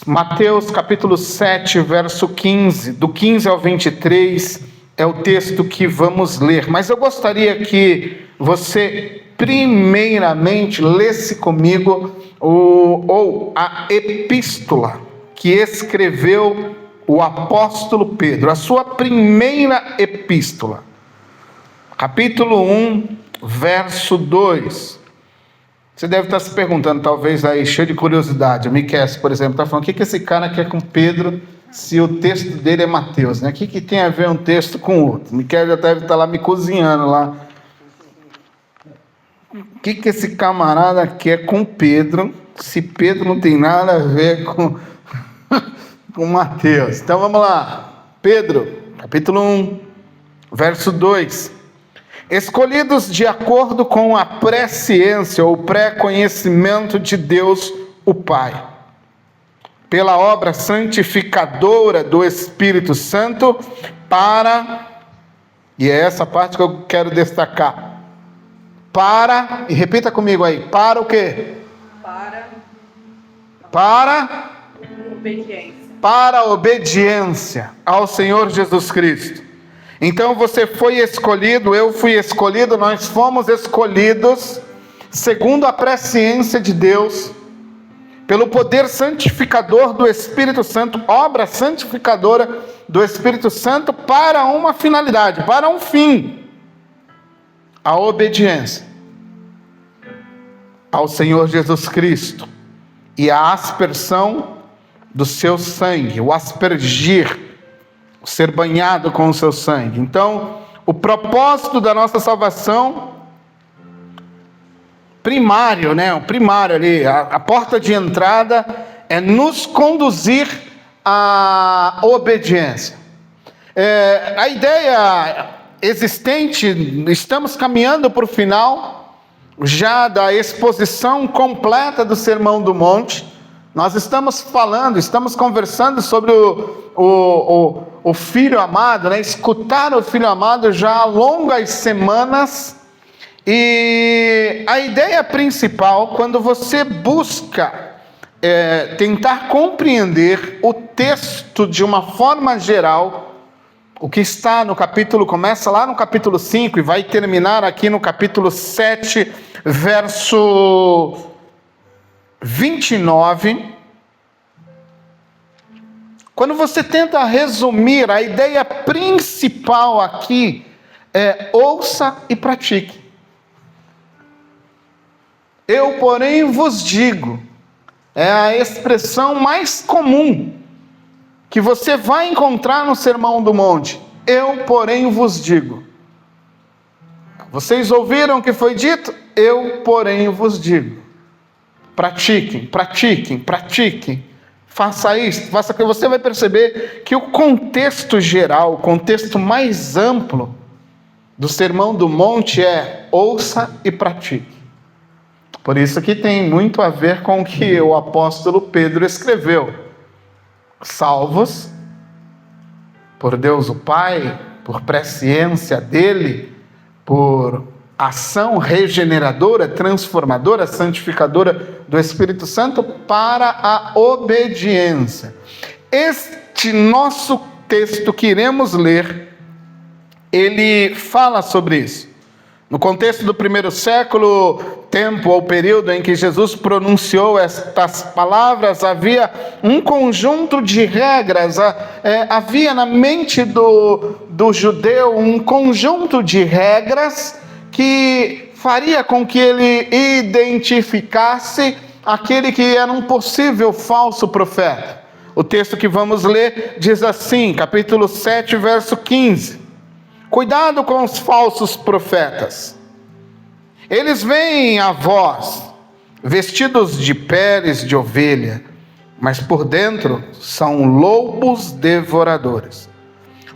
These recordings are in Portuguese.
Mateus capítulo 7, verso 15, do 15 ao 23, é o texto que vamos ler. Mas eu gostaria que você primeiramente lesse comigo a epístola que escreveu o apóstolo Pedro, a sua primeira epístola. Capítulo 1, verso 2. Você deve estar se perguntando, talvez aí, cheio de curiosidade. O Miquel, por exemplo, está falando: o que esse cara quer com Pedro se o texto dele é Mateus, né? O que tem a ver um texto com o outro? O Miquel já deve estar lá me cozinhando lá. O que esse camarada quer com Pedro, se Pedro não tem nada a ver com Mateus? Então vamos lá. Pedro, capítulo 1, verso 2. Escolhidos de acordo com a presciência ou pré-conhecimento de Deus, o Pai, pela obra santificadora do Espírito Santo, e é essa parte que eu quero destacar, e repita comigo aí, para o quê? Para obediência. Para a obediência ao Senhor Jesus Cristo. Então você foi escolhido, eu fui escolhido, nós fomos escolhidos segundo a presciência de Deus, pelo poder santificador do Espírito Santo, obra santificadora do Espírito Santo, para uma finalidade, para um fim: a obediência ao Senhor Jesus Cristo e a aspersão do seu sangue, o aspergir, ser banhado com o seu sangue. Então, o propósito da nossa salvação primário, né? O primário ali, a porta de entrada é nos conduzir à obediência. A ideia existente, estamos caminhando para o final já da exposição completa do Sermão do Monte. Nós estamos conversando sobre o Filho amado, né? Escutar o Filho amado já há longas semanas. E a ideia principal, quando você busca tentar compreender o texto de uma forma geral, o que está no capítulo, começa lá no capítulo 5 e vai terminar aqui no capítulo 7, verso 29. Quando você tenta resumir, a ideia principal aqui é: ouça e pratique. Eu, porém, vos digo, é a expressão mais comum que você vai encontrar no Sermão do Monte. Eu, porém, vos digo. Vocês ouviram o que foi dito? Eu, porém, vos digo. Pratiquem, pratiquem, pratiquem. Faça isso, faça que você vai perceber que o contexto geral, o contexto mais amplo do Sermão do Monte é: ouça e pratique. Por isso que tem muito a ver com o que o apóstolo Pedro escreveu. Salvos por Deus o Pai, por presciência dele, por ação regeneradora, transformadora, santificadora do Espírito Santo, para a obediência. Este nosso texto que iremos ler, ele fala sobre isso. No contexto do primeiro século, tempo ou período em que Jesus pronunciou estas palavras, havia um conjunto de regras, havia na mente do judeu um conjunto de regras que faria com que ele identificasse aquele que era um possível falso profeta. O texto que vamos ler diz assim, capítulo 7, verso 15: cuidado com os falsos profetas. Eles vêm a vós, vestidos de peles de ovelha, mas por dentro são lobos devoradores.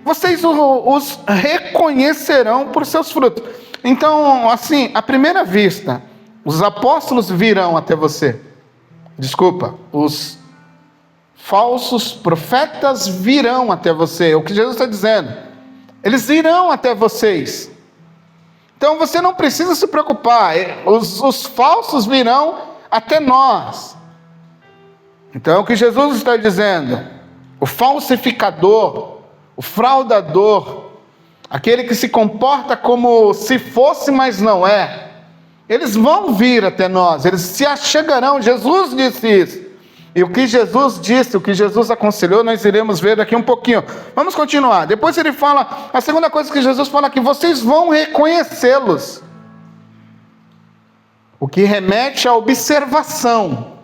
Vocês os reconhecerão por seus frutos. Então, assim, à primeira vista, os apóstolos virão até você. Os falsos profetas virão até você. É o que Jesus está dizendo. Eles irão até vocês. Então você não precisa se preocupar. Os falsos virão até nós. Então é o que Jesus está dizendo. O falsificador, o fraudador, aquele que se comporta como se fosse, mas não é, eles vão vir até nós, eles se achegarão. Jesus disse isso. E o que Jesus disse, o que Jesus aconselhou, nós iremos ver daqui um pouquinho. Vamos continuar. Depois ele fala, a segunda coisa que Jesus fala, que vocês vão reconhecê-los. O que remete à observação.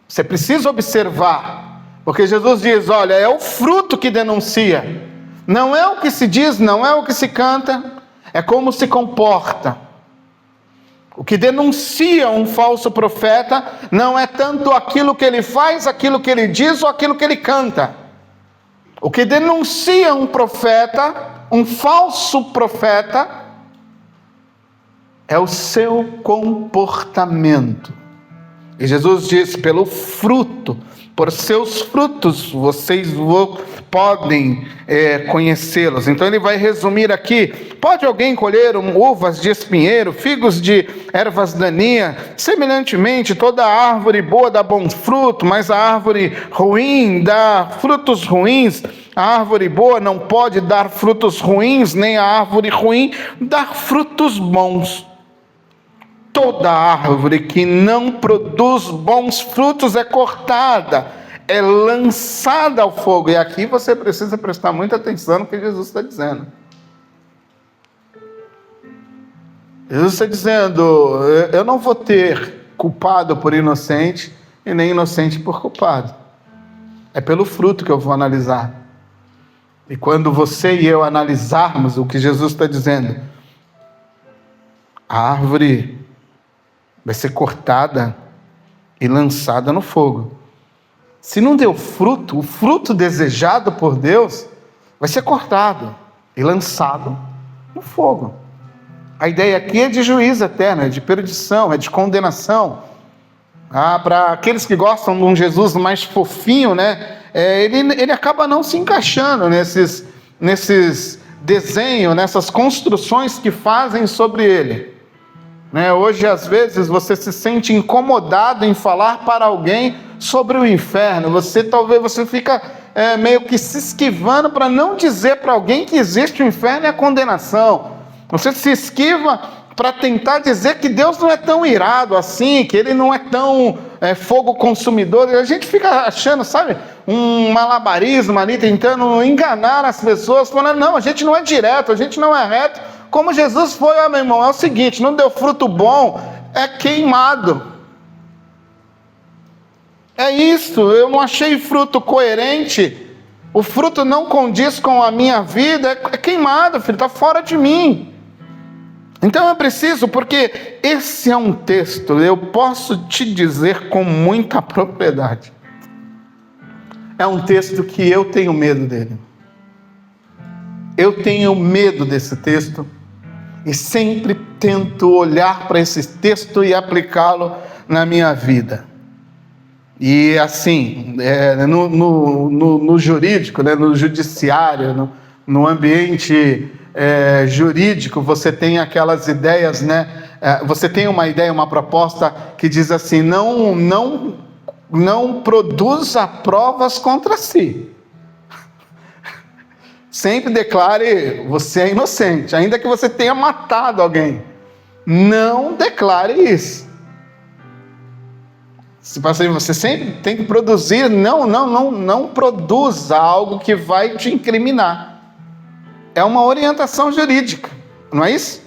Você precisa observar. Porque Jesus diz, olha, é o fruto que denuncia. Não é o que se diz, não é o que se canta, é como se comporta. O que denuncia um falso profeta não é tanto aquilo que ele faz, aquilo que ele diz ou aquilo que ele canta. O que denuncia um profeta, um falso profeta, é o seu comportamento. E Jesus diz, pelo fruto, por seus frutos vocês podem conhecê-los. Então ele vai resumir aqui: pode alguém colher uvas de espinheiro, figos de ervas daninhas? Semelhantemente, toda árvore boa dá bom fruto, mas a árvore ruim dá frutos ruins. A árvore boa não pode dar frutos ruins, nem a árvore ruim dar frutos bons. Toda árvore que não produz bons frutos é cortada, é lançada ao fogo. E aqui você precisa prestar muita atenção no que Jesus está dizendo. Jesus está dizendo, eu não vou ter culpado por inocente e nem inocente por culpado. É pelo fruto que eu vou analisar. E quando você e eu analisarmos o que Jesus está dizendo, a árvore vai ser cortada e lançada no fogo. Se não deu fruto, o fruto desejado por Deus vai ser cortado e lançado no fogo. A ideia aqui é de juízo eterno, é de perdição, é de condenação. Para aqueles que gostam de um Jesus mais fofinho, né? Ele acaba não se encaixando nesses desenhos, nessas construções que fazem sobre ele. Hoje, às vezes, você se sente incomodado em falar para alguém sobre o inferno. Talvez você fica meio que se esquivando para não dizer para alguém que existe o inferno e a condenação. Você se esquiva para tentar dizer que Deus não é tão irado assim, que Ele não é tão fogo consumidor. E a gente fica achando, sabe, um malabarismo ali, tentando enganar as pessoas, falando, não, a gente não é direto, a gente não é reto. Como Jesus foi, meu irmão, é o seguinte, não deu fruto bom, é queimado. É isso, eu não achei fruto coerente, o fruto não condiz com a minha vida, é queimado, filho, está fora de mim. Então eu preciso, porque esse é um texto, eu posso te dizer com muita propriedade, é um texto que eu tenho medo dele. Eu tenho medo desse texto, e sempre tento olhar para esse texto e aplicá-lo na minha vida. E assim, no jurídico, no judiciário, no ambiente jurídico, você tem aquelas ideias, você tem uma ideia, uma proposta que diz assim, não produza provas contra si. Sempre declare, você é inocente, ainda que você tenha matado alguém. Não declare isso. Você sempre tem que produzir, não produza algo que vai te incriminar. É uma orientação jurídica, não é isso?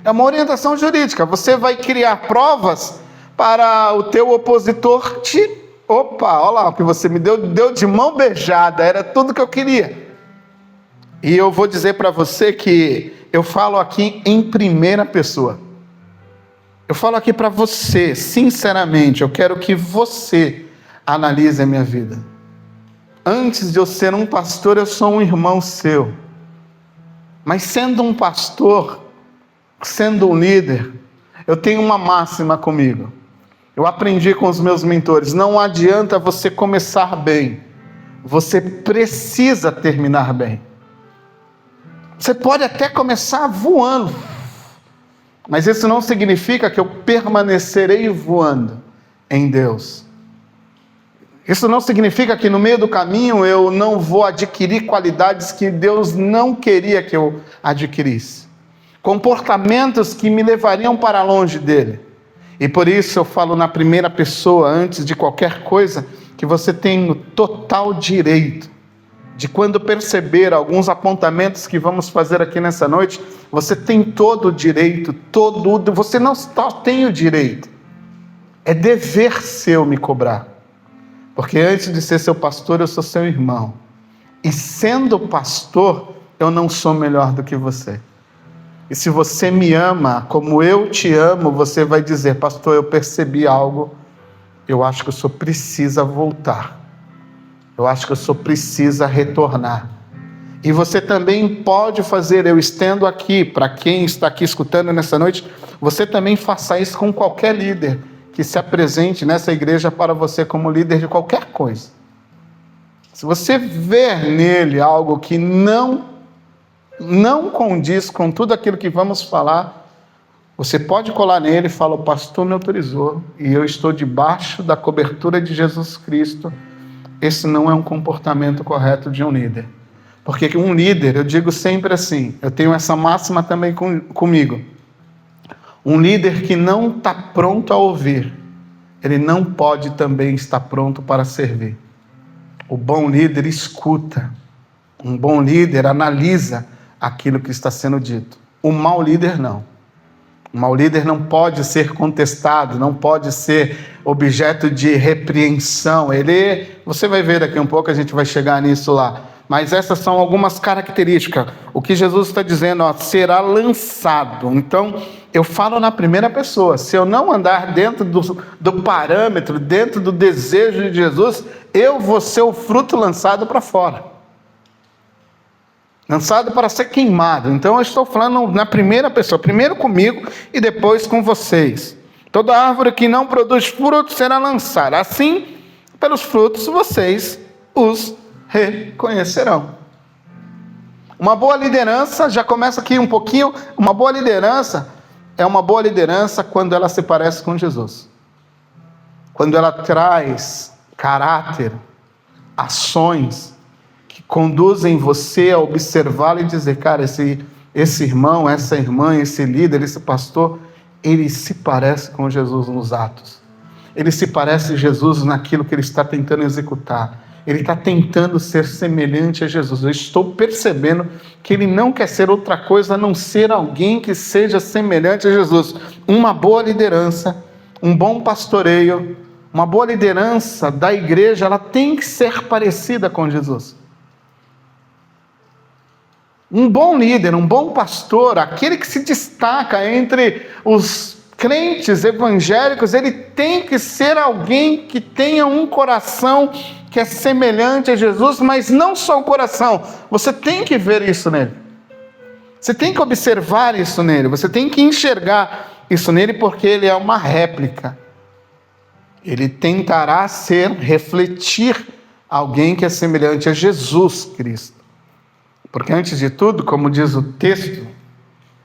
É uma orientação jurídica. Você vai criar provas para o teu opositor Opa, olha lá o que você me deu de mão beijada, era tudo que eu queria. E eu vou dizer para você que eu falo aqui em primeira pessoa. Eu falo aqui para você, sinceramente, eu quero que você analise a minha vida. Antes de eu ser um pastor, eu sou um irmão seu. Mas sendo um pastor, sendo um líder, eu tenho uma máxima comigo. Eu aprendi com os meus mentores, não adianta você começar bem, você precisa terminar bem. Você pode até começar voando, mas isso não significa que eu permanecerei voando em Deus. Isso não significa que no meio do caminho eu não vou adquirir qualidades que Deus não queria que eu adquirisse. Comportamentos que me levariam para longe dele. E por isso eu falo na primeira pessoa, antes de qualquer coisa, que você tem o total direito de, quando perceber alguns apontamentos que vamos fazer aqui nessa noite, você tem todo o direito, você não só tem o direito, é dever seu me cobrar. Porque antes de ser seu pastor, eu sou seu irmão. E sendo pastor, eu não sou melhor do que você. E se você me ama como eu te amo, você vai dizer: pastor, eu percebi algo, eu acho que o senhor precisa voltar. Eu acho que o senhor precisa retornar. E você também pode fazer, eu estendo aqui, para quem está aqui escutando nessa noite, você também faça isso com qualquer líder que se apresente nessa igreja para você como líder de qualquer coisa. Se você ver nele algo que não condiz com tudo aquilo que vamos falar, você pode colar nele e falar: o pastor me autorizou e eu estou debaixo da cobertura de Jesus Cristo. Esse não é um comportamento correto de um líder. Porque um líder, eu digo sempre assim, eu tenho essa máxima também comigo. Um líder que não está pronto a ouvir, ele não pode também estar pronto para servir. O bom líder escuta. Um bom líder analisa aquilo que está sendo dito. O mau líder não. O mau líder não pode ser contestado, não pode ser objeto de repreensão. Você vai ver daqui um pouco, a gente vai chegar nisso lá. Mas essas são algumas características. O que Jesus está dizendo, será lançado. Então, eu falo na primeira pessoa. Se eu não andar dentro do parâmetro, dentro do desejo de Jesus, eu vou ser o fruto lançado para fora. Lançado para ser queimado. Então, eu estou falando na primeira pessoa. Primeiro comigo e depois com vocês. Toda árvore que não produz fruto será lançada. Assim, pelos frutos, vocês os reconhecerão. Uma boa liderança, já começa aqui um pouquinho, uma boa liderança é uma boa liderança quando ela se parece com Jesus. Quando ela traz caráter, ações que conduzem você a observá-lo e dizer: cara, esse irmão, essa irmã, esse líder, esse pastor, ele se parece com Jesus nos atos. Ele se parece com Jesus naquilo que ele está tentando executar. Ele está tentando ser semelhante a Jesus. Eu estou percebendo que ele não quer ser outra coisa a não ser alguém que seja semelhante a Jesus. Uma boa liderança, um bom pastoreio, uma boa liderança da igreja, ela tem que ser parecida com Jesus. Um bom líder, um bom pastor, aquele que se destaca entre os crentes evangélicos, ele tem que ser alguém que tenha um coração que é semelhante a Jesus, mas não só o coração, você tem que ver isso nele. Você tem que observar isso nele, você tem que enxergar isso nele, porque ele é uma réplica. Ele tentará refletir alguém que é semelhante a Jesus Cristo. Porque antes de tudo, como diz o texto,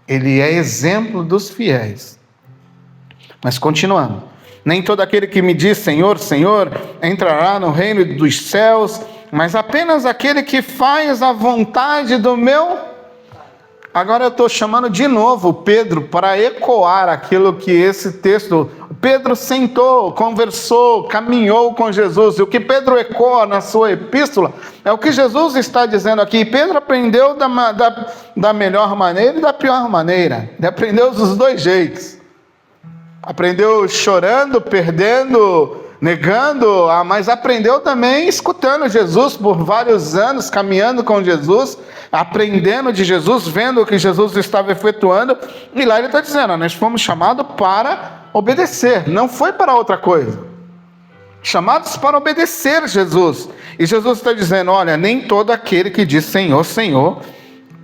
ele é exemplo dos fiéis. Mas continuando. Nem todo aquele que me diz Senhor, Senhor, entrará no reino dos céus, mas apenas aquele que faz a vontade do meu. Agora eu estou chamando de novo Pedro para ecoar aquilo que esse texto. Pedro sentou, conversou, caminhou com Jesus. E o que Pedro ecoa na sua epístola é o que Jesus está dizendo aqui. Pedro aprendeu da melhor maneira e da pior maneira. Ele aprendeu dos dois jeitos. Aprendeu chorando, perdendo, negando, mas aprendeu também escutando Jesus por vários anos, caminhando com Jesus, aprendendo de Jesus, vendo o que Jesus estava efetuando. E lá ele está dizendo: nós fomos chamados para obedecer, não foi para outra coisa. Chamados para obedecer Jesus. E Jesus está dizendo: olha, nem todo aquele que diz Senhor, Senhor,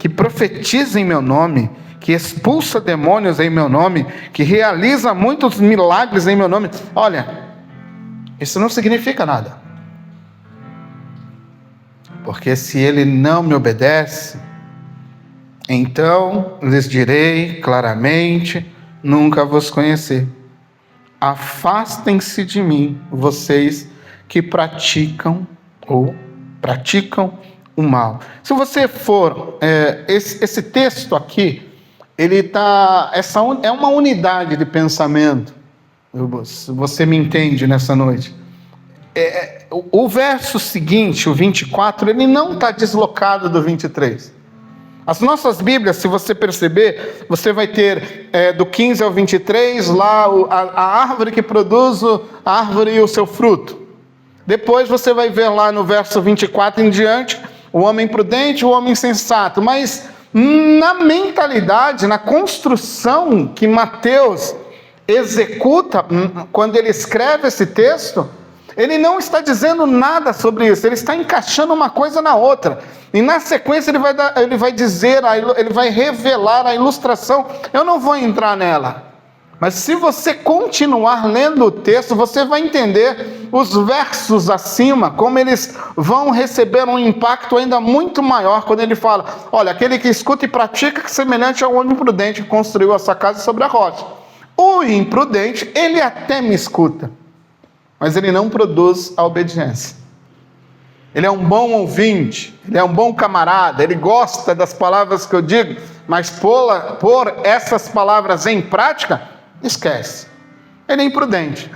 que profetiza em meu nome, que expulsa demônios em meu nome, que realiza muitos milagres em meu nome. Olha, isso não significa nada. Porque se ele não me obedece, então lhes direi claramente: nunca vos conheci. Afastem-se de mim, vocês que praticam o mal. Se você for, esse texto aqui, essa é uma unidade de pensamento. Você me entende nessa noite? O verso seguinte, o 24, ele não está deslocado do 23. As nossas Bíblias, se você perceber, você vai ter do 15 ao 23, lá a árvore que produz a árvore e o seu fruto. Depois você vai ver lá no verso 24 em diante, o homem prudente e o homem sensato. Mas na mentalidade, na construção que Mateus executa, quando ele escreve esse texto, ele não está dizendo nada sobre isso, ele está encaixando uma coisa na outra. E na sequência ele vai dizer, ele vai revelar a ilustração. Eu não vou entrar nela. Mas se você continuar lendo o texto, você vai entender os versos acima, como eles vão receber um impacto ainda muito maior quando ele fala: olha, aquele que escuta e pratica é semelhante ao homem prudente que construiu a sua casa sobre a rocha. O imprudente, ele até me escuta, mas ele não produz a obediência. Ele é um bom ouvinte, ele é um bom camarada, ele gosta das palavras que eu digo, mas pôr essas palavras em prática, esquece. Ele é imprudente,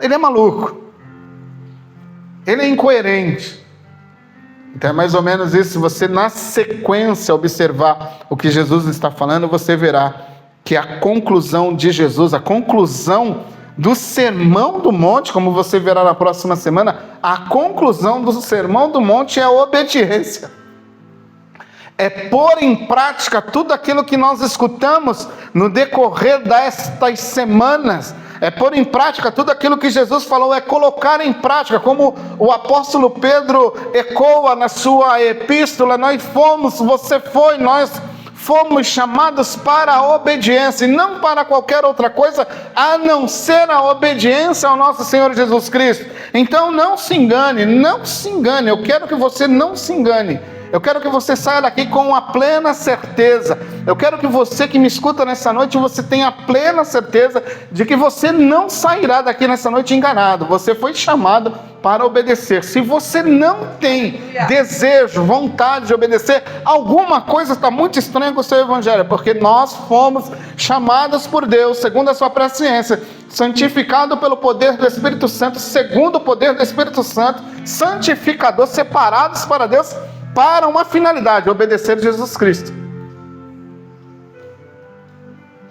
ele é maluco, ele é incoerente. Então é mais ou menos isso. Se você na sequência observar o que Jesus está falando, você verá que a conclusão de Jesus, a conclusão do Sermão do Monte, como você verá na próxima semana, a conclusão do Sermão do Monte é a obediência. É pôr em prática tudo aquilo que nós escutamos no decorrer destas semanas. É pôr em prática tudo aquilo que Jesus falou, é colocar em prática, como o apóstolo Pedro ecoa na sua epístola: nós fomos chamados para a obediência, e não para qualquer outra coisa, a não ser a obediência ao nosso Senhor Jesus Cristo. Então não se engane, eu quero que você não se engane. Eu quero que você saia daqui com a plena certeza. Eu quero que você que me escuta nessa noite, você tenha a plena certeza de que você não sairá daqui nessa noite enganado. Você foi chamado para obedecer. Se você não tem desejo, vontade de obedecer, alguma coisa está muito estranha com o seu evangelho, porque nós fomos chamados por Deus, segundo a sua presciência, santificado pelo poder do Espírito Santo, segundo o poder do Espírito Santo, santificador, separados para Deus, para uma finalidade: obedecer Jesus Cristo.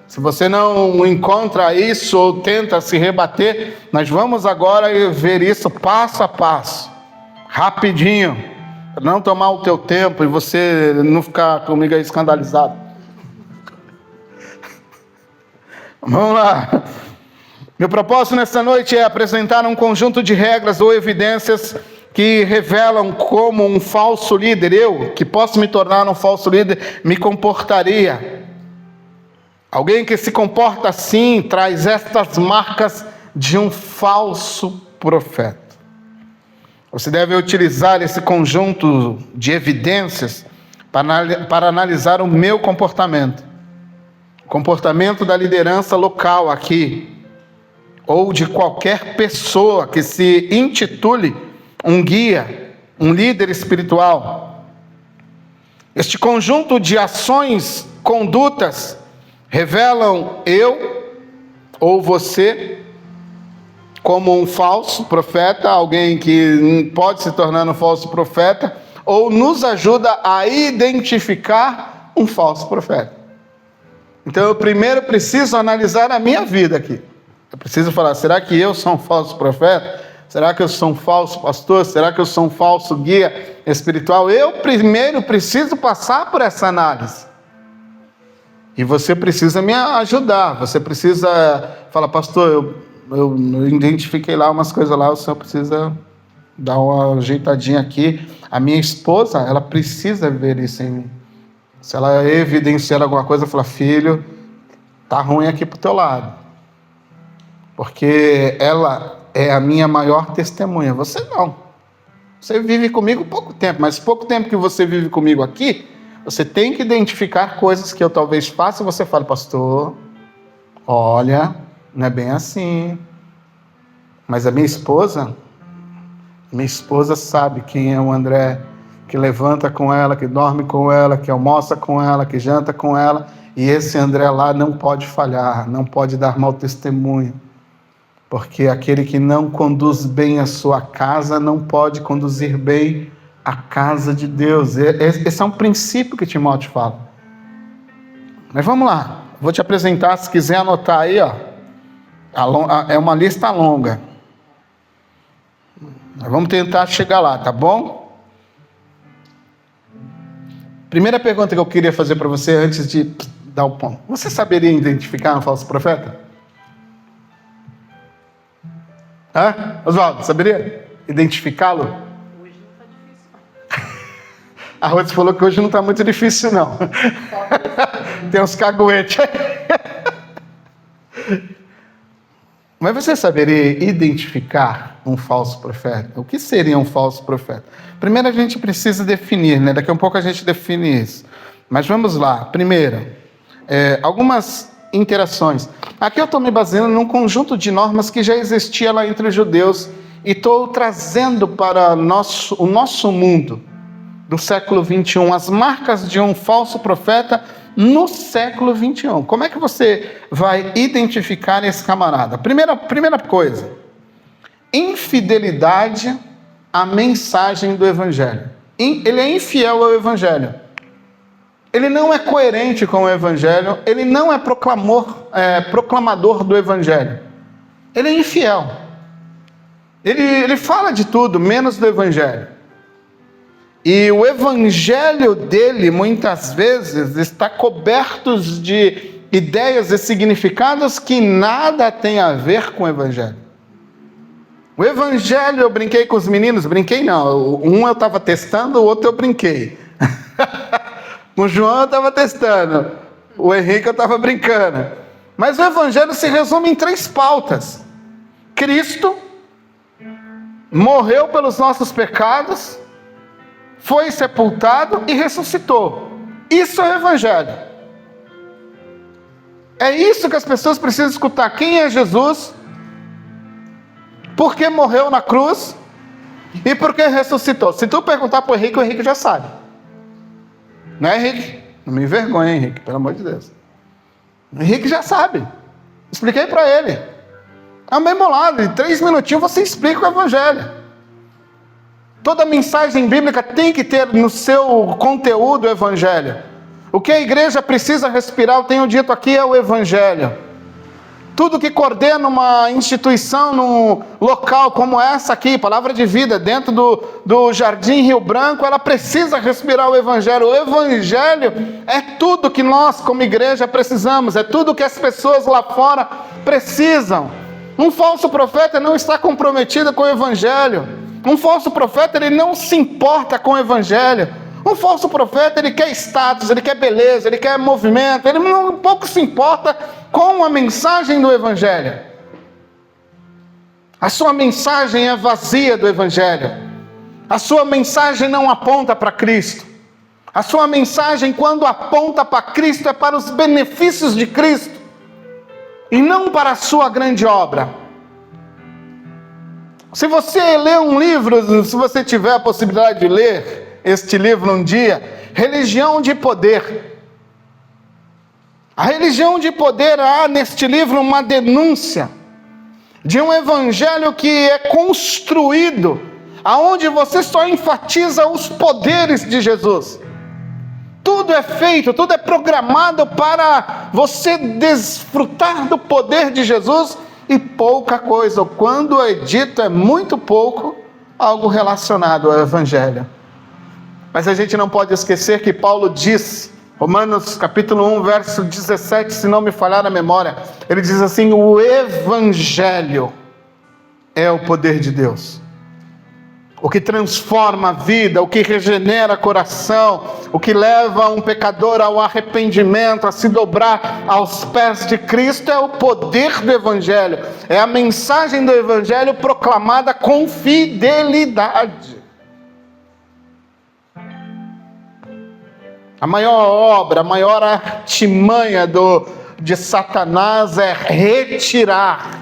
Se você não encontra isso ou tenta se rebater, nós vamos agora ver isso passo a passo, rapidinho, para não tomar o teu tempo e você não ficar comigo aí escandalizado. Vamos lá. Meu propósito nessa noite é apresentar um conjunto de regras ou evidências que revelam como um falso líder, eu, que posso me tornar um falso líder, me comportaria. Alguém que se comporta assim traz estas marcas de um falso profeta. Você deve utilizar esse conjunto de evidências para analisar o meu comportamento. O comportamento da liderança local aqui, ou de qualquer pessoa que se intitule um guia, um líder espiritual. Este conjunto de ações, condutas, revelam eu ou você como um falso profeta, alguém que pode se tornar um falso profeta, ou nos ajuda a identificar um falso profeta. Então eu primeiro preciso analisar a minha vida aqui. Eu preciso falar: será que eu sou um falso profeta? Será que eu sou um falso pastor? Será que eu sou um falso guia espiritual? Eu primeiro preciso passar por essa análise. E você precisa me ajudar. Você precisa falar: pastor, eu identifiquei lá umas coisas lá, o senhor precisa dar uma ajeitadinha aqui. A minha esposa, ela precisa ver isso em mim. Se ela evidenciar alguma coisa, fala: filho, tá ruim aqui pro teu lado. Porque ela é a minha maior testemunha. Você não. Você vive comigo pouco tempo, mas pouco tempo que você vive comigo aqui, você tem que identificar coisas que eu talvez faça e você fala: pastor, olha, não é bem assim. Mas a minha esposa sabe quem é o André, que levanta com ela, que dorme com ela, que almoça com ela, que janta com ela, e esse André lá não pode falhar, não pode dar mau testemunho, porque aquele que não conduz bem a sua casa não pode conduzir bem a casa de Deus. Esse é um princípio que Timóteo fala. Mas vamos lá, vou te apresentar, se quiser anotar aí, ó. É uma lista longa. Vamos tentar chegar lá, tá bom? Primeira pergunta que eu queria fazer para você antes de dar o ponto. Você saberia identificar um falso profeta? Oswaldo, saberia identificá-lo? Hoje não está difícil. A Rose falou que hoje não está muito difícil, não. Tem uns caguetes aí. Mas você saberia identificar um falso profeta? O que seria um falso profeta? Primeiro a gente precisa definir, né? Daqui a um pouco a gente define isso. Mas vamos lá. Primeiro, algumas interações. Aqui eu estou me baseando num conjunto de normas que já existia lá entre os judeus e estou trazendo para o nosso mundo do século 21, as marcas de um falso profeta no século 21. Como é que você vai identificar esse camarada? Primeira coisa, infidelidade à mensagem do Evangelho. Ele é infiel ao Evangelho. Ele não é coerente com o Evangelho, ele não é proclamador do Evangelho. Ele é infiel. Ele fala de tudo, menos do Evangelho. E o Evangelho dele, muitas vezes, está coberto de ideias e significados que nada tem a ver com o Evangelho. O Evangelho, eu brinquei com os meninos, brinquei não, um eu estava testando, o outro eu brinquei. Com o João eu estava testando, o Henrique eu estava brincando. Mas o Evangelho se resume em 3 pautas. Cristo morreu pelos nossos pecados, foi sepultado e ressuscitou. Isso é o Evangelho. É isso que as pessoas precisam escutar. Quem é Jesus? Por que morreu na cruz? E por que ressuscitou? Se tu perguntar para o Henrique já sabe. Não é, Henrique? Não me envergonha, Henrique, pelo amor de Deus. O Henrique já sabe. Expliquei para ele. É um bem bolado. Em 3 minutinhos você explica o Evangelho. Toda mensagem bíblica tem que ter no seu conteúdo o Evangelho. O que a igreja precisa respirar, eu tenho dito aqui, é o Evangelho. Tudo que coordena uma instituição num local como essa aqui, Palavra de Vida, dentro do Jardim Rio Branco, ela precisa respirar o Evangelho. O Evangelho é tudo que nós, como igreja, precisamos. É tudo que as pessoas lá fora precisam. Um falso profeta não está comprometido com o Evangelho. Um falso profeta, ele não se importa com o Evangelho. Um falso profeta, ele quer status, ele quer beleza, ele quer movimento, ele um pouco se importa com a mensagem do Evangelho. A sua mensagem é vazia do Evangelho. A sua mensagem não aponta para Cristo. A sua mensagem, quando aponta para Cristo, é para os benefícios de Cristo e não para a sua grande obra. Se você ler um livro, se você tiver a possibilidade de ler este livro um dia, Religião de Poder. A religião de poder, há neste livro uma denúncia de um evangelho que é construído, aonde você só enfatiza os poderes de Jesus. Tudo é feito, tudo é programado para você desfrutar do poder de Jesus e pouca coisa, quando é dito é muito pouco, algo relacionado ao Evangelho. Mas a gente não pode esquecer que Paulo disse, Romanos capítulo 1, verso 17, se não me falhar a memória, ele diz assim: o Evangelho é o poder de Deus. O que transforma a vida, o que regenera o coração, o que leva um pecador ao arrependimento, a se dobrar aos pés de Cristo, é o poder do Evangelho. É a mensagem do Evangelho proclamada com fidelidade. A maior obra, a maior artimanha de Satanás é retirar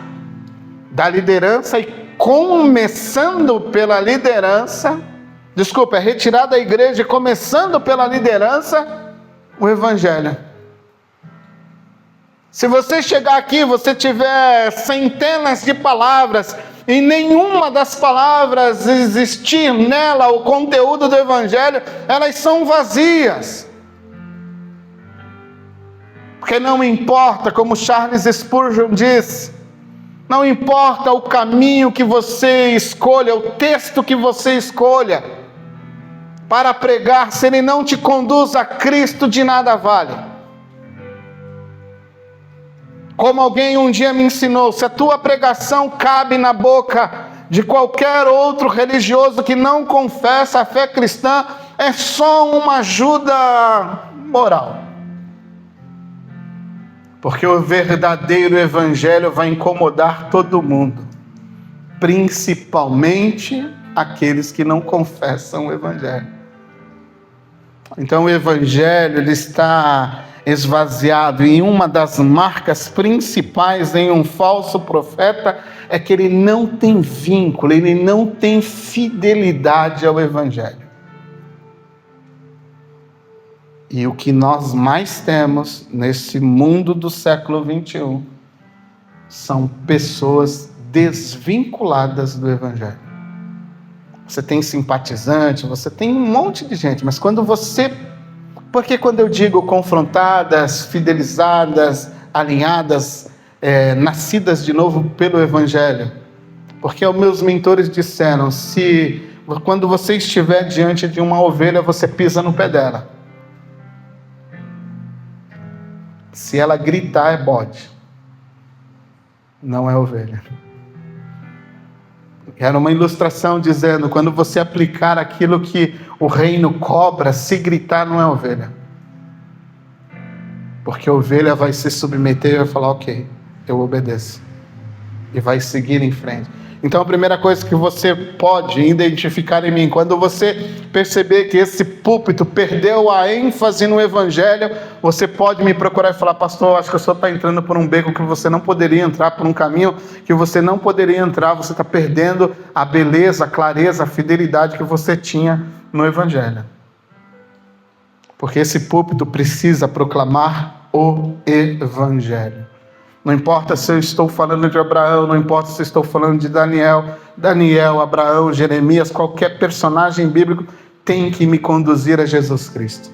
da liderança e começando pela liderança, é retirar da igreja, começando pela liderança, o evangelho. Se você chegar aqui, você tiver centenas de palavras, e nenhuma das palavras existir nela o conteúdo do evangelho, elas são vazias. Porque não importa, como Charles Spurgeon diz, não importa o caminho que você escolha, o texto que você escolha para pregar, se ele não te conduz a Cristo, de nada vale. Como alguém um dia me ensinou, se a tua pregação cabe na boca de qualquer outro religioso que não confessa a fé cristã, é só uma ajuda moral. Porque o verdadeiro evangelho vai incomodar todo mundo, principalmente aqueles que não confessam o evangelho. Então o evangelho ele está esvaziado, e uma das marcas principais em um falso profeta é que ele não tem vínculo, ele não tem fidelidade ao evangelho. E o que nós mais temos nesse mundo do século 21 são pessoas desvinculadas do evangelho. Você tem simpatizante, você tem um monte de gente, mas porque quando eu digo confrontadas, fidelizadas, alinhadas, nascidas de novo pelo evangelho, porque os meus mentores disseram, quando você estiver diante de uma ovelha, você pisa no pé dela. Se ela gritar, é bode. Não é ovelha. Era uma ilustração dizendo, quando você aplicar aquilo que o reino cobra, se gritar, não é ovelha. Porque a ovelha vai se submeter e vai falar, ok, eu obedeço. E vai seguir em frente. Então a primeira coisa que você pode identificar em mim, quando você perceber que esse púlpito perdeu a ênfase no evangelho, você pode me procurar e falar, pastor, acho que o senhor está entrando por um beco que você não poderia entrar, por um caminho que você não poderia entrar, você está perdendo a beleza, a clareza, a fidelidade que você tinha no evangelho. Porque esse púlpito precisa proclamar o evangelho. Não importa se eu estou falando de Abraão, não importa se eu estou falando de Daniel, Abraão, Jeremias, qualquer personagem bíblico tem que me conduzir a Jesus Cristo.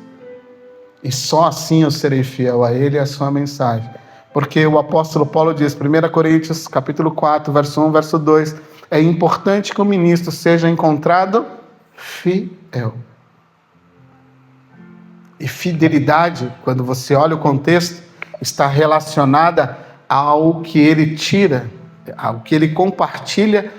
E só assim eu serei fiel a Ele e a sua mensagem. Porque o apóstolo Paulo diz, 1 Coríntios, capítulo 4, verso 1, verso 2, é importante que o ministro seja encontrado fiel. E fidelidade, quando você olha o contexto, está relacionada ao que ele tira, ao que ele compartilha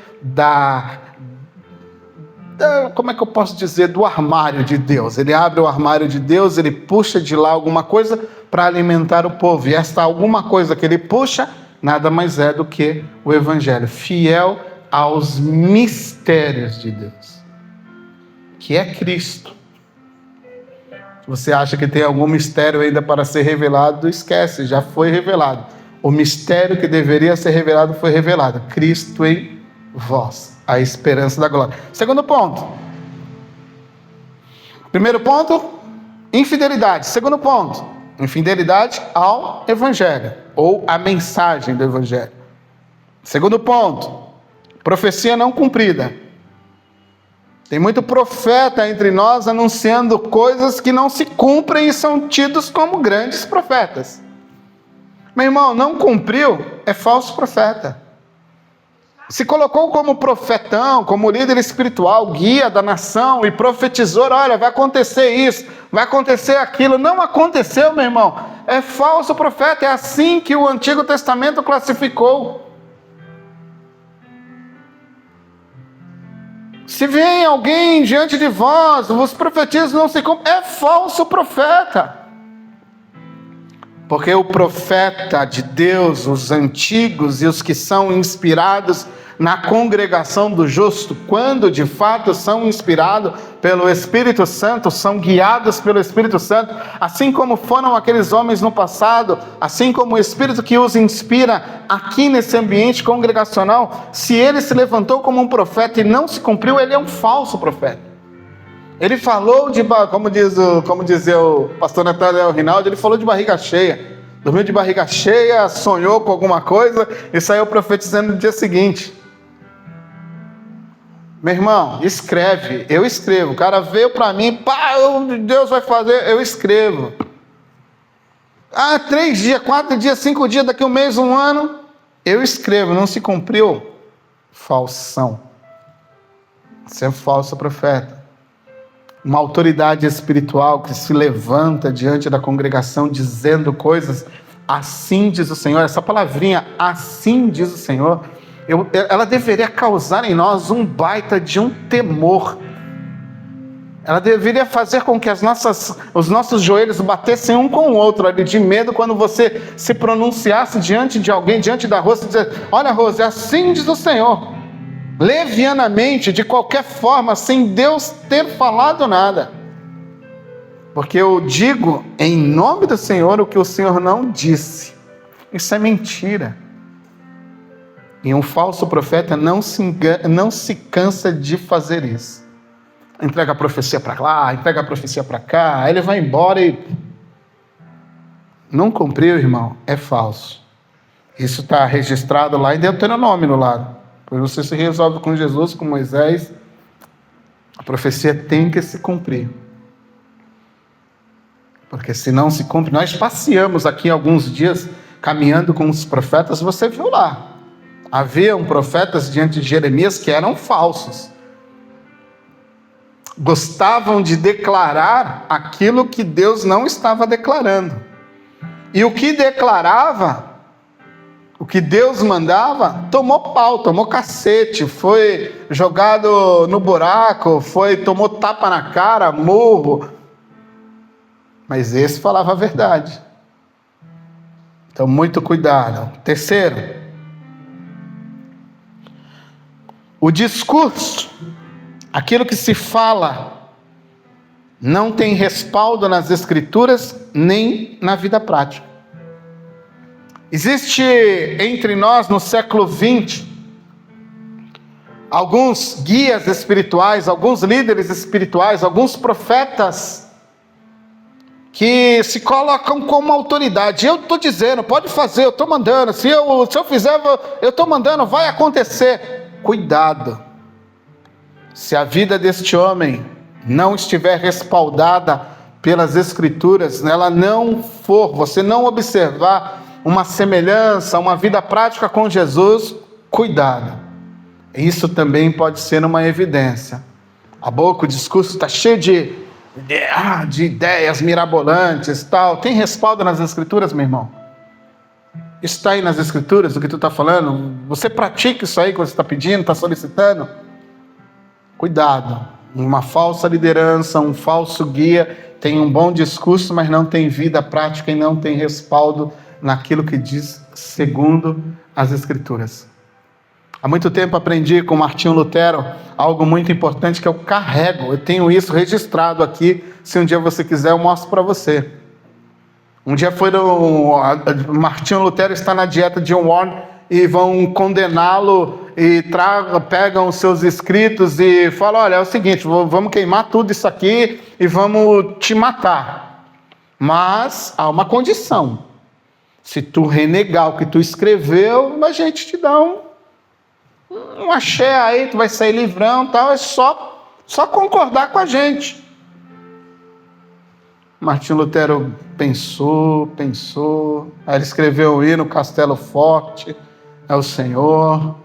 como é que eu posso dizer, do armário de Deus. Ele abre o armário de Deus, ele puxa de lá alguma coisa para alimentar o povo. E esta alguma coisa que ele puxa, nada mais é do que o evangelho, fiel aos mistérios de Deus, que é Cristo. Se você acha que tem algum mistério ainda para ser revelado, esquece, já foi revelado. O mistério que deveria ser revelado foi revelado. Cristo em vós, a esperança da glória. Segundo ponto. Primeiro ponto, infidelidade. Segundo ponto, infidelidade ao evangelho, ou à mensagem do evangelho. Segundo ponto, profecia não cumprida. Tem muito profeta entre nós anunciando coisas que não se cumprem e são tidos como grandes profetas. Meu irmão, não cumpriu, é falso profeta. Se colocou como profetão, como líder espiritual, guia da nação e profetizou, olha, vai acontecer isso, vai acontecer aquilo. Não aconteceu, meu irmão. É falso profeta, é assim que o Antigo Testamento classificou. Se vem alguém diante de vós, os profetismos não se cumprem, é falso profeta. Porque o profeta de Deus, os antigos e os que são inspirados na congregação do justo, quando de fato são inspirados pelo Espírito Santo, são guiados pelo Espírito Santo, assim como foram aqueles homens no passado, assim como o Espírito que os inspira aqui nesse ambiente congregacional, se ele se levantou como um profeta e não se cumpriu, ele é um falso profeta. Ele falou como dizia o pastor Nathanael Rinaldi, ele falou de barriga cheia, dormiu de barriga cheia, sonhou com alguma coisa e saiu profetizando no dia seguinte. Meu irmão, escreve, eu escrevo. O cara veio para mim, Deus vai fazer, eu escrevo. 3 dias, 4 dias, 5 dias, daqui 1 mês, 1 ano, eu escrevo. Não se cumpriu? Falsão. Você é um falso profeta. Uma autoridade espiritual que se levanta diante da congregação dizendo coisas, assim diz o Senhor. Essa palavrinha, assim diz o Senhor, ela deveria causar em nós um baita de um temor. Ela deveria fazer com que os nossos joelhos batessem um com o outro, ali, de medo, quando você se pronunciasse diante de alguém, diante da Rose, e dizer: olha, Rose, assim diz o Senhor. Levianamente, de qualquer forma, sem Deus ter falado nada. Porque eu digo em nome do Senhor o que o Senhor não disse. Isso é mentira. E um falso profeta não se cansa de fazer isso. Entrega a profecia para lá, entrega a profecia para cá, aí ele vai embora e não cumpriu, irmão, é falso. Isso está registrado lá em Deuteronômio, no lado. Pois você se resolve com Jesus, com Moisés, a profecia tem que se cumprir. Porque se não se cumpre, nós passeamos aqui alguns dias caminhando com os profetas, você viu lá. Haviam profetas diante de Jeremias que eram falsos. Gostavam de declarar aquilo que Deus não estava declarando. E o que declarava, o que Deus mandava, tomou pau, tomou cacete, foi jogado no buraco, tomou tapa na cara, murro. Mas esse falava a verdade. Então, muito cuidado. Terceiro, o discurso, aquilo que se fala, não tem respaldo nas Escrituras nem na vida prática. Existe entre nós, no século XX, alguns guias espirituais, alguns líderes espirituais, alguns profetas que se colocam como autoridade. Eu estou dizendo, pode fazer, eu estou mandando. Se eu fizer, eu estou mandando, vai acontecer. Cuidado. Se a vida deste homem não estiver respaldada pelas Escrituras, ela não for, você não observar uma semelhança, uma vida prática com Jesus, cuidado. Isso também pode ser uma evidência. A boca, o discurso está cheio de ideias mirabolantes, tal. Tem respaldo nas Escrituras, meu irmão? Está aí nas Escrituras o que tu está falando? Você pratica isso aí que você está pedindo, está solicitando? Cuidado. Uma falsa liderança, um falso guia, tem um bom discurso, mas não tem vida prática e não tem respaldo naquilo que diz segundo as Escrituras. Há muito tempo aprendi com Martinho Lutero algo muito importante que eu carrego. Eu tenho isso registrado aqui. Se um dia você quiser, eu mostro para você. Um dia Martinho Lutero está na dieta de John Warren e vão condená-lo e pegam os seus escritos e falam: olha, é o seguinte, vamos queimar tudo isso aqui e vamos te matar. Mas há uma condição. Se tu renegar o que tu escreveu, a gente te dá um axé aí, tu vai sair livrão, tal, é só concordar com a gente. Martinho Lutero pensou, aí ele escreveu um hino, Castelo Forte é o Senhor,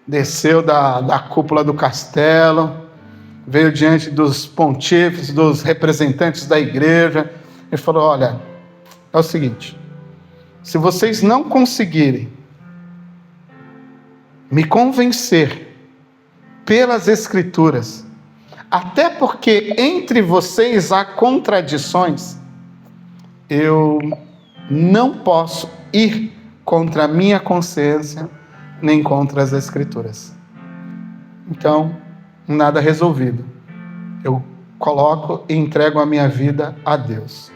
desceu da cúpula do castelo, veio diante dos pontífices, dos representantes da igreja, e falou: olha, é o seguinte, se vocês não conseguirem me convencer pelas Escrituras, até porque entre vocês há contradições, eu não posso ir contra a minha consciência, nem contra as Escrituras. Então, nada resolvido. Eu coloco e entrego a minha vida a Deus.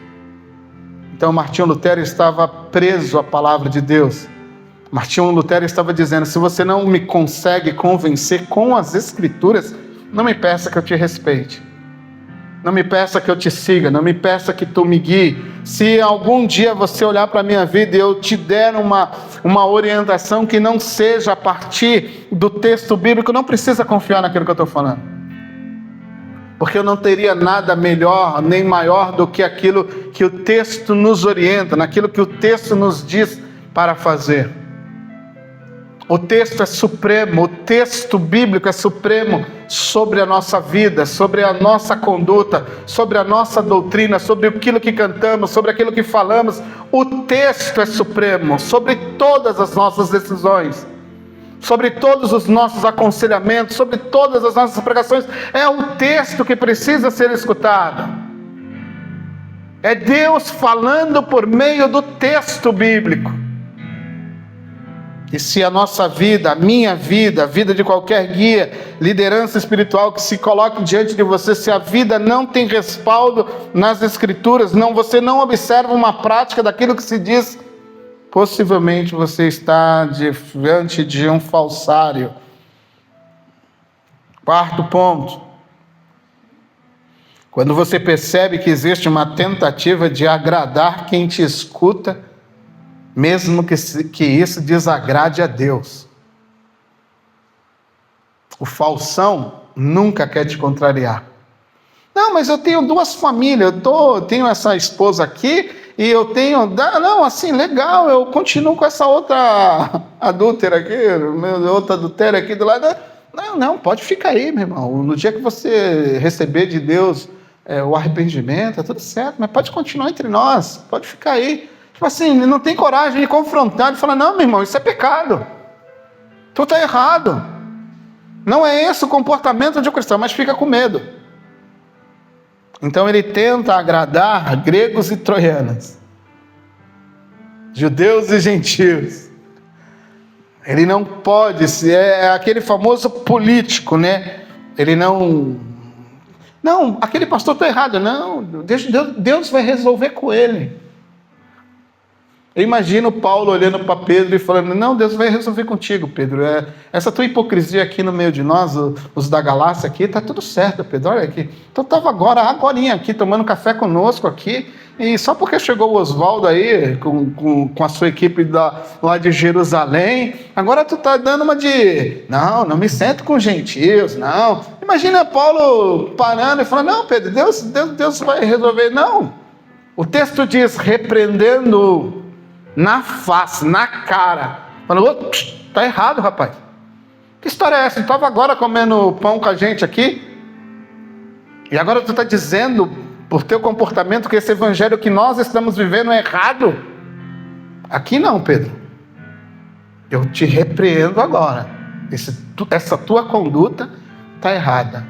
Então, Martinho Lutero estava preso à palavra de Deus. Martinho Lutero estava dizendo: se você não me consegue convencer com as Escrituras, não me peça que eu te respeite. Não me peça que eu te siga, não me peça que tu me guie. Se algum dia você olhar para a minha vida e eu te der uma orientação que não seja a partir do texto bíblico, não precisa confiar naquilo que eu estou falando. Porque eu não teria nada melhor nem maior do que aquilo que o texto nos orienta, naquilo que o texto nos diz para fazer. O texto é supremo, o texto bíblico é supremo sobre a nossa vida, sobre a nossa conduta, sobre a nossa doutrina, sobre aquilo que cantamos, sobre aquilo que falamos. O texto é supremo sobre todas as nossas decisões, sobre todos os nossos aconselhamentos, sobre todas as nossas pregações. É o texto que precisa ser escutado. É Deus falando por meio do texto bíblico. E se a nossa vida, a minha vida, a vida de qualquer guia, liderança espiritual que se coloque diante de você, se a vida não tem respaldo nas Escrituras, você não observa uma prática daquilo que se diz, possivelmente você está diante de um falsário. Quarto ponto. Quando você percebe que existe uma tentativa de agradar quem te escuta, mesmo que isso desagrade a Deus. O falsão nunca quer te contrariar. Não, mas eu tenho 2 famílias, eu tenho essa esposa aqui e eu tenho... Não, assim, legal, eu continuo com essa outra adúltera aqui, outra adultéria aqui do lado. Não, pode ficar aí, meu irmão. No dia que você receber de Deus o arrependimento, é tudo certo, mas pode continuar entre nós, pode ficar aí. Tipo assim, não tem coragem de confrontar, de falar: não, meu irmão, isso é pecado. Tu está errado. Não é esse o comportamento de um cristão, mas fica com medo. Então ele tenta agradar gregos e troianos, judeus e gentios. Ele não pode, é aquele famoso político, né? Ele não, aquele pastor está errado. Não, Deus vai resolver com ele. Eu imagino Paulo olhando para Pedro e falando: não, Deus vai resolver contigo, Pedro. Essa tua hipocrisia aqui no meio de nós, os da Galácia aqui, está tudo certo, Pedro. Olha aqui. Então estava agorinha aqui, tomando café conosco aqui, e só porque chegou o Oswaldo aí, com a sua equipe lá de Jerusalém, agora tu está dando uma de... Não me sento com gentios, não. Imagina Paulo parando e falando: não, Pedro, Deus vai resolver. Não. O texto diz: repreendendo na face, na cara, falando: tá errado, rapaz. Que história é essa? Tu estava agora comendo pão com a gente aqui, e agora tu está dizendo, por teu comportamento, que esse evangelho que nós estamos vivendo é errado? Aqui não, Pedro. Eu te repreendo agora. Essa tua conduta está errada.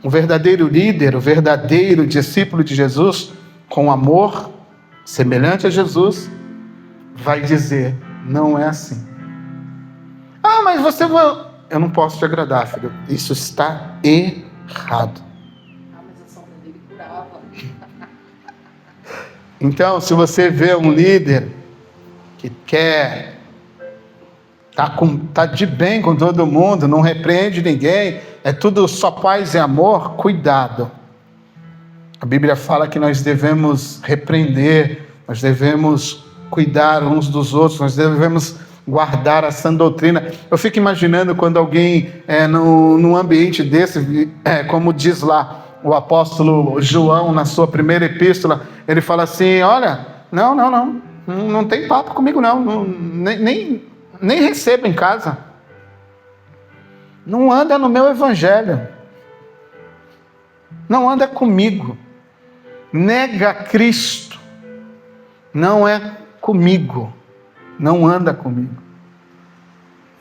O verdadeiro líder, o verdadeiro discípulo de Jesus, com amor semelhante a Jesus, vai dizer: não é assim. Ah, mas eu não posso te agradar, filho. Isso está errado. Ah, mas a sombra dele curava. Então, se você vê um líder que quer tá de bem com todo mundo, não repreende ninguém, é tudo só paz e amor, cuidado. A Bíblia fala que nós devemos repreender, nós devemos cuidar uns dos outros, nós devemos guardar a sã doutrina. Eu fico imaginando quando alguém, num ambiente desse, como diz lá o apóstolo João na sua primeira epístola, ele fala assim: olha, não tem papo comigo não, nem recebo em casa, não anda no meu evangelho, não anda comigo, nega Cristo, não é comigo, não anda comigo.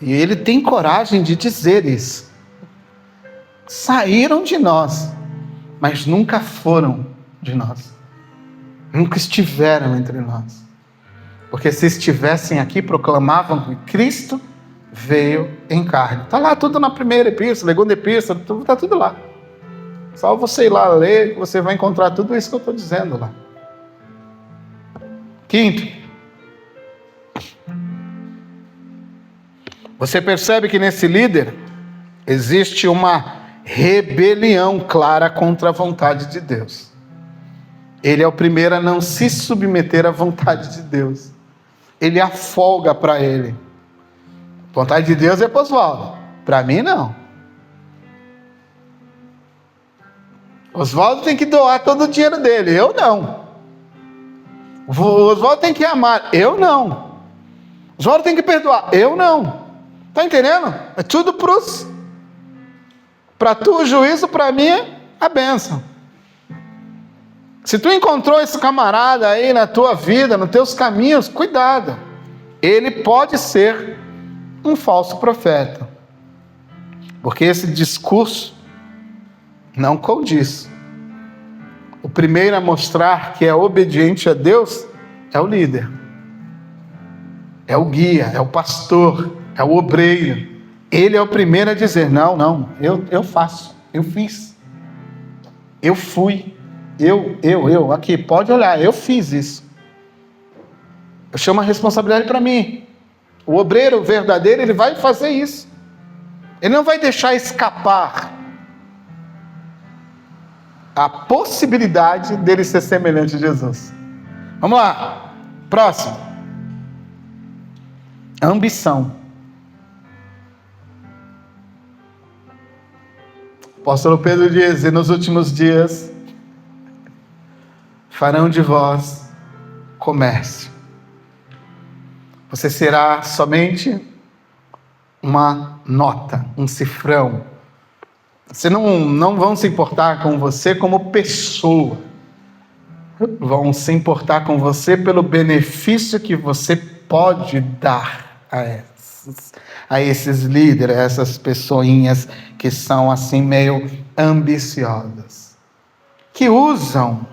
E ele tem coragem de dizer isso. Saíram de nós, mas nunca foram de nós, nunca estiveram entre nós, Porque se estivessem aqui, proclamavam que Cristo veio em carne. Está lá tudo na primeira epístola, segunda epístola, está tudo lá. Só você ir lá ler, que você vai encontrar tudo isso que eu estou dizendo lá. Quinto, você percebe que nesse líder existe uma rebelião clara contra a vontade de Deus. Ele é o primeiro a não se submeter à vontade de Deus. Ele afolga para ele. A vontade de Deus é para Oswaldo. Para mim, não. Oswaldo tem que doar todo o dinheiro dele. Eu não. O Oswaldo tem que amar. Eu não. O Oswaldo tem que perdoar. Eu não. Está entendendo? É tudo para tu o juízo, para mim a bênção. Se tu encontrou esse camarada aí na tua vida, nos teus caminhos, cuidado. Ele pode ser um falso profeta. Porque esse discurso não condiz. O primeiro a mostrar que é obediente a Deus é o líder. É o guia, é o pastor, é o obreiro. Ele é o primeiro a dizer, não, eu faço, eu fiz. Eu fui. Aqui, pode olhar, eu fiz isso. Eu chamo a responsabilidade para mim. O obreiro verdadeiro, ele vai fazer isso. Ele não vai deixar escapar a possibilidade dele ser semelhante a Jesus. Vamos lá, próximo. Ambição. O apóstolo Pedro diz, e nos últimos dias farão de vós comércio. Você será somente uma nota, um cifrão. Você não vão se importar com você como pessoa. Vão se importar com você pelo benefício que você pode dar a esses líderes, a essas pessoinhas que são assim meio ambiciosas. Que usam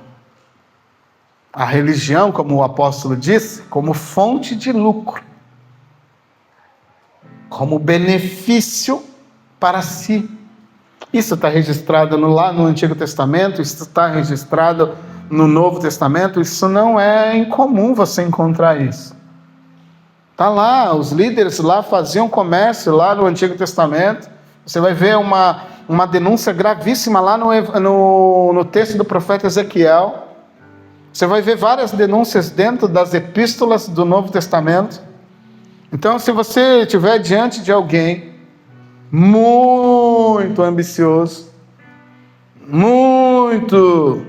a religião, como o apóstolo disse, como fonte de lucro, como benefício para si. Isso está registrado lá no Antigo Testamento, isso está registrado no Novo Testamento, isso não é incomum você encontrar isso. Está lá, os líderes lá faziam comércio lá no Antigo Testamento. Você vai ver uma denúncia gravíssima lá no texto do profeta Ezequiel. Você vai ver várias denúncias dentro das epístolas do Novo Testamento. Então, se você estiver diante de alguém muito ambicioso, muito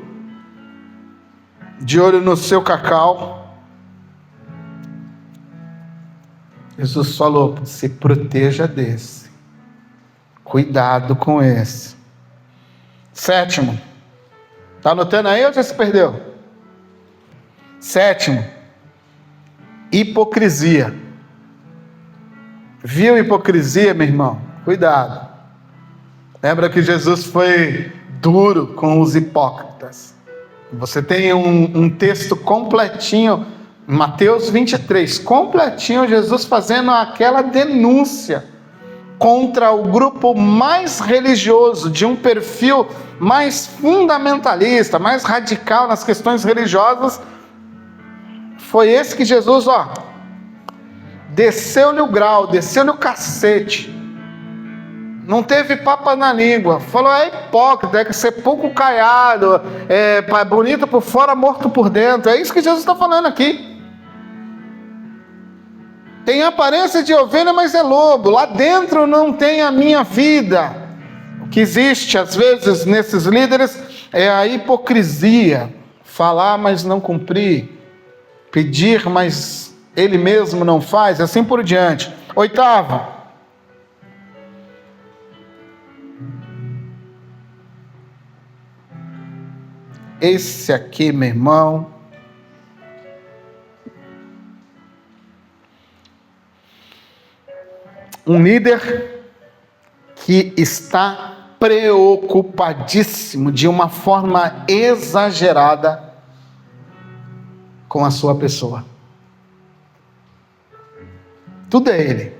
de olho no seu cacau, Jesus falou, se proteja desse. Cuidado com esse. Sétimo. Está anotando aí ou já se perdeu? Sétimo, hipocrisia. Viu hipocrisia, meu irmão? Cuidado. Lembra que Jesus foi duro com os hipócritas. Você tem um texto completinho, Mateus 23, completinho, Jesus fazendo aquela denúncia contra o grupo mais religioso, de um perfil mais fundamentalista, mais radical nas questões religiosas. Foi esse que Jesus, desceu-lhe o grau, desceu-lhe o cacete. Não teve papa na língua. Falou, é hipócrita, é ser pouco caiado, é bonito por fora, morto por dentro. É isso que Jesus está falando aqui. Tem aparência de ovelha, mas é lobo. Lá dentro não tem a minha vida. O que existe, às vezes, nesses líderes é a hipocrisia. Falar, mas não cumprir. Pedir, mas ele mesmo não faz, assim por diante. Oitavo. Esse aqui, meu irmão, um líder que está preocupadíssimo de uma forma exagerada com a sua pessoa. Tudo é Ele.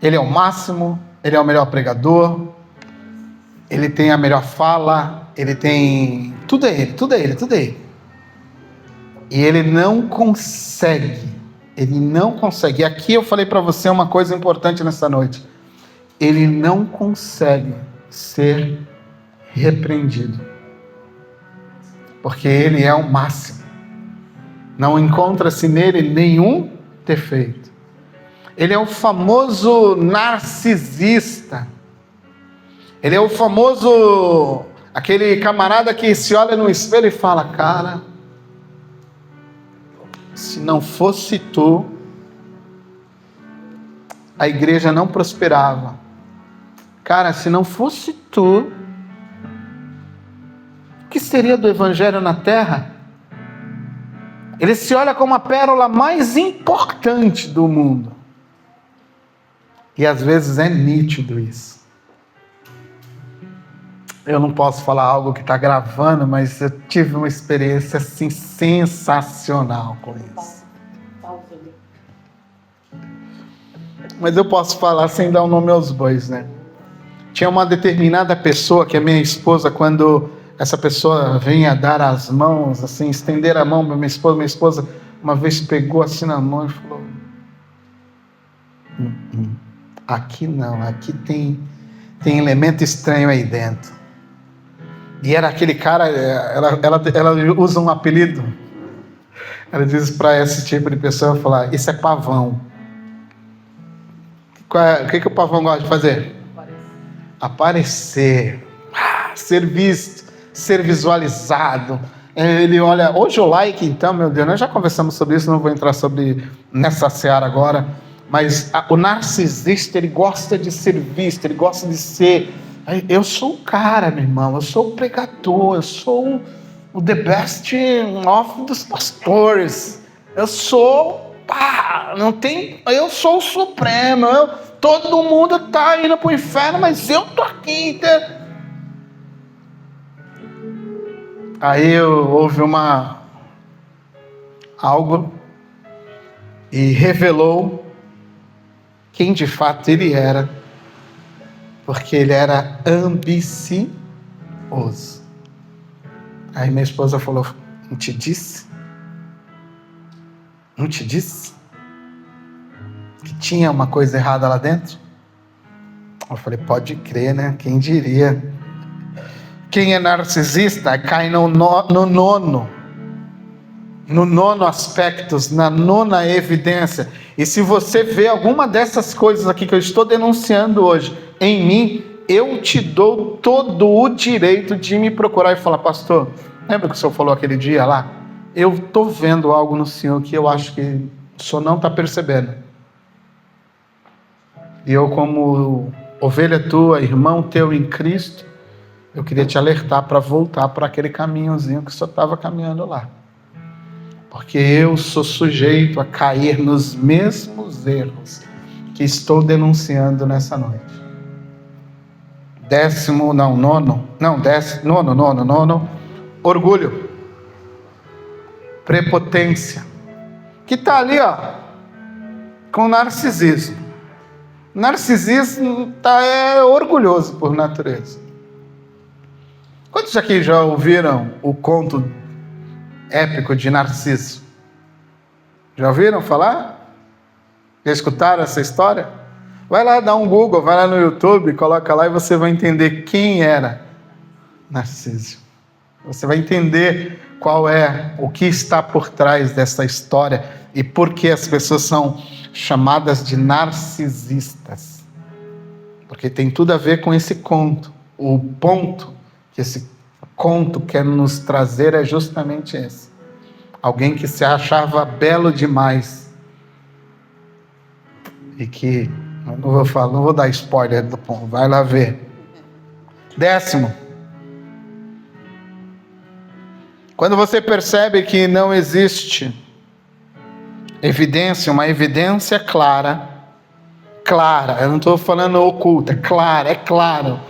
Ele é o máximo, Ele é o melhor pregador, Ele tem a melhor fala, Ele tem... Tudo é Ele, tudo é Ele, tudo é Ele. E Ele não consegue. E aqui eu falei para você uma coisa importante nessa noite. Ele não consegue ser repreendido. Porque Ele é o máximo. Não encontra-se nele nenhum defeito. Ele é o famoso narcisista. Ele é o famoso, aquele camarada que se olha no espelho e fala, cara, se não fosse tu, a igreja não prosperava. Cara, se não fosse tu, o que seria do evangelho na terra? Ele se olha como a pérola mais importante do mundo. E às vezes é nítido isso. Eu não posso falar algo que está gravando, mas eu tive uma experiência assim sensacional com isso. Mas eu posso falar sem dar o nome aos bois, né? Tinha uma determinada pessoa que a minha esposa, quando essa pessoa vinha dar as mãos, assim, estender a mão para minha esposa uma vez pegou assim na mão e falou, aqui não, aqui tem elemento estranho aí dentro. E era aquele cara, ela usa um apelido, ela diz para esse tipo de pessoa, falar, isso é pavão. O que o pavão gosta de fazer? Aparecer, ser visto, ser visualizado. Ele olha, hoje o like, então, meu Deus, nós já conversamos sobre isso, não vou entrar nessa seara agora, mas o narcisista, ele gosta de ser visto, ele gosta de ser, eu sou o cara, meu irmão, eu sou o pregador, eu sou o the best of dos pastores, eu sou, eu sou o supremo, todo mundo está indo para o inferno, mas eu estou aqui. Aí houve algo e revelou quem de fato ele era, porque ele era ambicioso. Aí minha esposa falou, não te disse? Não te disse? Que tinha uma coisa errada lá dentro? Eu falei, pode crer, né? Quem diria? Quem é narcisista cai no nono aspecto, na nona evidência. E se você vê alguma dessas coisas aqui que eu estou denunciando hoje em mim, eu te dou todo o direito de me procurar e falar, pastor, lembra que o senhor falou aquele dia lá? Eu estou vendo algo no senhor que eu acho que o senhor não está percebendo. E eu, como ovelha tua, irmão teu em Cristo, eu queria te alertar para voltar para aquele caminhozinho que o senhor estava caminhando lá. Porque eu sou sujeito a cair nos mesmos erros que estou denunciando nessa noite. Nono, orgulho, prepotência, que está ali, com narcisismo. Narcisismo é orgulhoso por natureza. Quantos aqui já ouviram o conto épico de Narciso? Já ouviram falar? Já escutaram essa história? Vai lá, dá um Google, vai lá no YouTube, coloca lá e você vai entender quem era Narciso. Você vai entender o que está por trás dessa história e por que as pessoas são chamadas de narcisistas. Porque tem tudo a ver com esse conto. O ponto que esse conto quer nos trazer é justamente esse. Alguém que se achava belo demais e que, não vou dar spoiler do ponto, vai lá ver. 10º, quando você percebe que não existe evidência, uma evidência clara, eu não estou falando oculta, é claro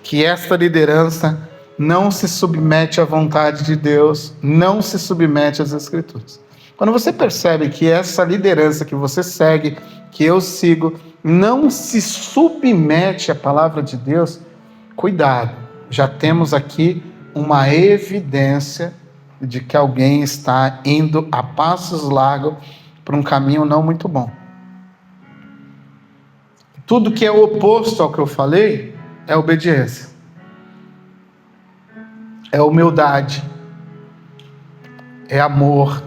que esta liderança não se submete à vontade de Deus, não se submete às Escrituras. Quando você percebe que essa liderança que você segue, que eu sigo, não se submete à palavra de Deus, cuidado, já temos aqui uma evidência de que alguém está indo a passos largos para um caminho não muito bom. Tudo que é oposto ao que eu falei é obediência, é humildade, é amor,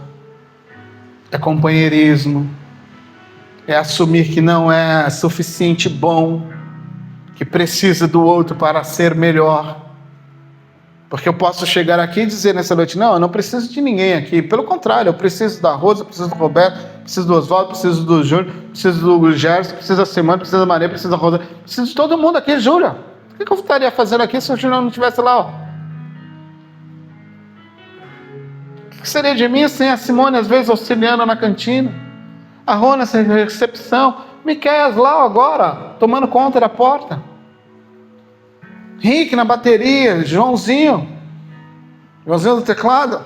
é companheirismo, é assumir que não é suficiente bom, que precisa do outro para ser melhor. Porque eu posso chegar aqui e dizer nessa noite, não, eu não preciso de ninguém aqui. Pelo contrário, eu preciso da Rosa, eu preciso do Roberto, preciso do Oswaldo, preciso do Júnior, preciso do Gerson, preciso da Semana, preciso da Maria, preciso da Rosa, preciso de todo mundo aqui, Júlia. O que eu estaria fazendo aqui se o Júnior não estivesse lá? Ó? O que seria de mim sem a Simone, às vezes, auxiliando na cantina? A Rona sem recepção? Miqueias lá agora, tomando conta da porta? Rick na bateria, Joãozinho do teclado.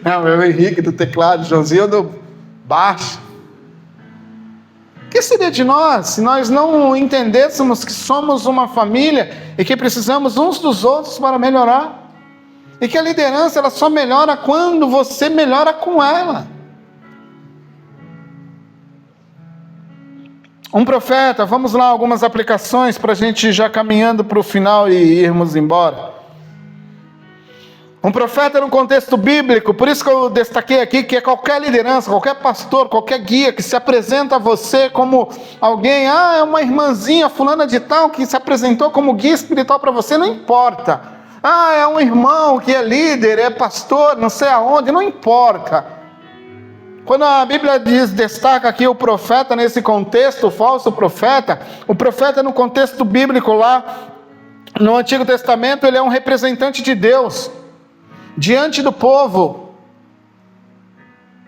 Não, eu Henrique do teclado, Joãozinho do baixo. O que seria de nós se nós não entendêssemos que somos uma família e que precisamos uns dos outros para melhorar? E que a liderança ela só melhora quando você melhora com ela. Um profeta, vamos lá, algumas aplicações para a gente ir já caminhando para o final e irmos embora. Um profeta no contexto bíblico, por isso que eu destaquei aqui que é qualquer liderança, qualquer pastor, qualquer guia que se apresenta a você como alguém, é uma irmãzinha fulana de tal que se apresentou como guia espiritual para você, não importa. É um irmão que é líder, é pastor, não sei aonde, não importa. Quando a Bíblia destaca aqui o profeta nesse contexto, o falso profeta, o profeta no contexto bíblico lá, no Antigo Testamento, ele é um representante de Deus, diante do povo.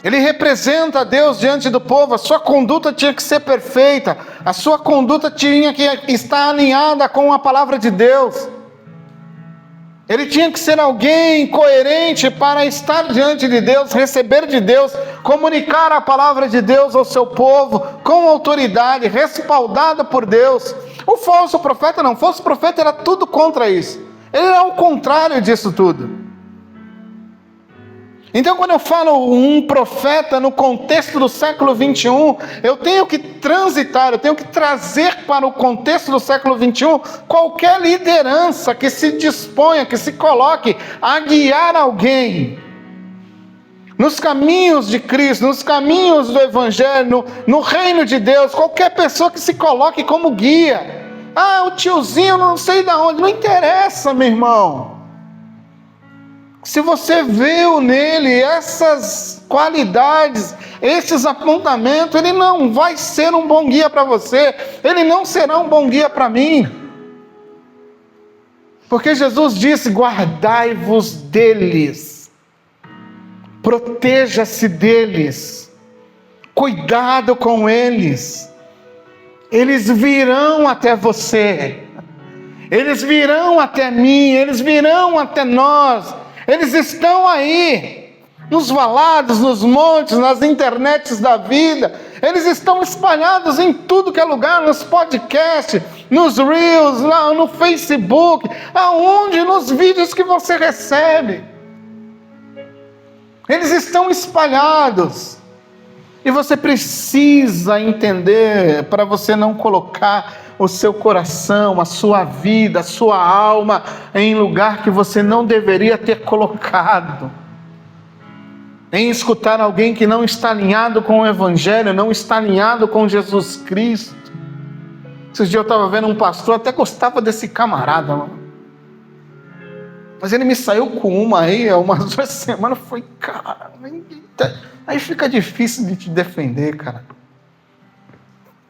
Ele representa Deus diante do povo, a sua conduta tinha que ser perfeita, a sua conduta tinha que estar alinhada com a palavra de Deus. Ele tinha que ser alguém coerente para estar diante de Deus, receber de Deus, comunicar a palavra de Deus ao seu povo, com autoridade, respaldado por Deus. O falso profeta não, o falso profeta era tudo contra isso. Ele era o contrário disso tudo. Então, quando eu falo um profeta no contexto do século 21, eu tenho que transitar, eu tenho que trazer para o contexto do século 21 qualquer liderança que se disponha, que se coloque a guiar alguém nos caminhos de Cristo, nos caminhos do Evangelho, no reino de Deus. Qualquer pessoa que se coloque como guia. O tiozinho não sei de onde, não interessa, meu irmão. Se você viu nele essas qualidades, esses apontamentos, ele não vai ser um bom guia para você, ele não será um bom guia para mim. Porque Jesus disse, guardai-vos deles, proteja-se deles, cuidado com eles, eles virão até você, eles virão até mim, eles virão até nós. Eles estão aí, nos valados, nos montes, nas internets da vida. Eles estão espalhados em tudo que é lugar, nos podcasts, nos Reels, lá no Facebook, aonde, nos vídeos que você recebe. Eles estão espalhados. E você precisa entender, para você não colocar o seu coração, a sua vida, a sua alma em lugar que você não deveria ter colocado. Em escutar alguém que não está alinhado com o Evangelho, não está alinhado com Jesus Cristo. Esses dias eu estava vendo um pastor, até gostava desse camarada, mano. Mas ele me saiu com uma aí, umas 2 semanas, foi, cara, aí fica difícil de te defender, cara.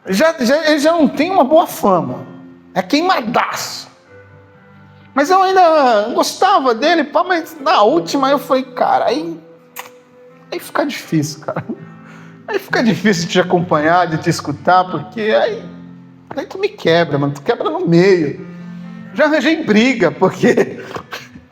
Ele já não tem uma boa fama, é queimadaço. Mas eu ainda gostava dele, mas na última eu falei, cara, aí fica difícil, cara. Aí fica difícil de te acompanhar, de te escutar, porque aí tu me quebra, mano, tu quebra no meio. Já arranjei briga, porque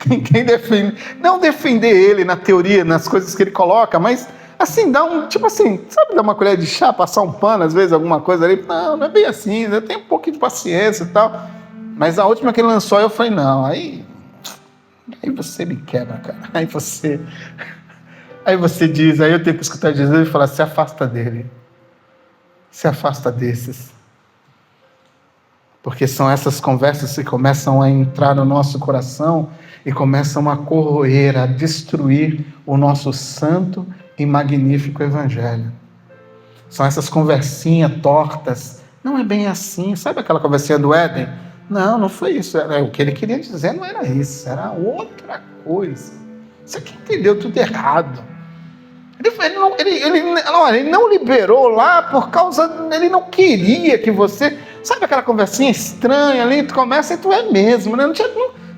Ninguém defende, não defender ele na teoria, nas coisas que ele coloca, mas assim, dá um, tipo assim, sabe, dar uma colher de chá, passar um pano, às vezes, alguma coisa ali. Não, não é bem assim, eu tenho um pouquinho de paciência e tal. Mas a última que ele lançou, eu falei, não, aí você me quebra, cara. Aí você diz, aí eu tenho que escutar Jesus e falar, se afasta dele. Se afasta desses. Porque são essas conversas que começam a entrar no nosso coração e começam a corroer, a destruir o nosso santo e magnífico evangelho. São essas conversinhas tortas. Não é bem assim. Sabe aquela conversinha do Éden? Não, não foi isso. O que ele queria dizer não era isso, era outra coisa. Você que entendeu tudo errado. Ele não liberou lá por causa... Ele não queria que você... Sabe aquela conversinha estranha ali? Tu começa e tu é mesmo, né?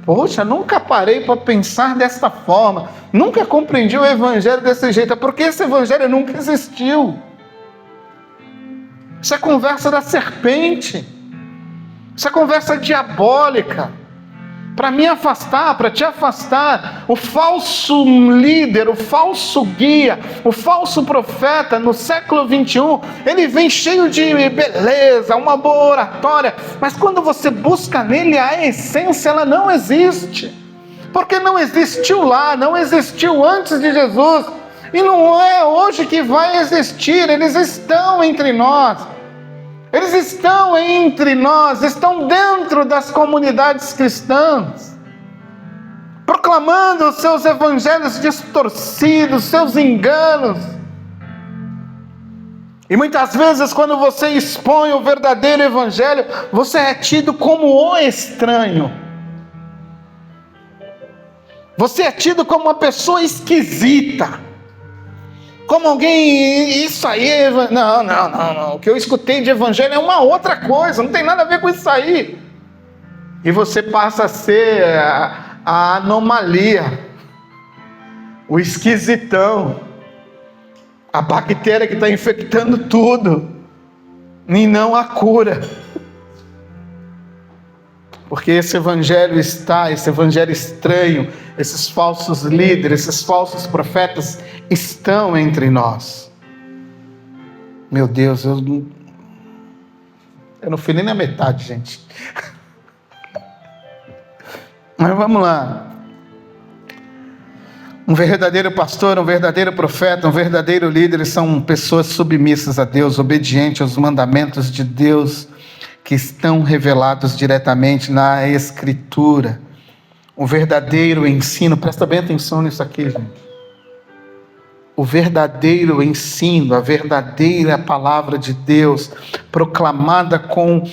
Poxa, nunca parei para pensar dessa forma. Nunca compreendi o evangelho desse jeito. É porque esse evangelho nunca existiu. Isso é conversa da serpente. Isso é conversa diabólica. Para me afastar, para te afastar, o falso líder, o falso guia, o falso profeta no século 21, ele vem cheio de beleza, uma boa oratória, mas quando você busca nele a essência, ela não existe, porque não existiu lá, não existiu antes de Jesus, e não é hoje que vai existir. Eles estão entre nós. Eles estão entre nós, estão dentro das comunidades cristãs, proclamando os seus evangelhos distorcidos, seus enganos. E muitas vezes, quando você expõe o verdadeiro evangelho, você é tido como o estranho. Você é tido como uma pessoa esquisita. Como alguém, isso aí, não. O que eu escutei de evangelho é uma outra coisa, não tem nada a ver com isso aí. E você passa a ser a anomalia, o esquisitão, a bactéria que está infectando tudo, e não a cura. Porque esse evangelho estranho, esses falsos líderes, esses falsos profetas estão entre nós. Meu Deus, eu não fui nem na metade, gente. Mas vamos lá. Um verdadeiro pastor, um verdadeiro profeta, um verdadeiro líder são pessoas submissas a Deus, obedientes aos mandamentos de Deus, que estão revelados diretamente na Escritura. O verdadeiro ensino, presta bem atenção nisso aqui, gente. O verdadeiro ensino, a verdadeira palavra de Deus, proclamada com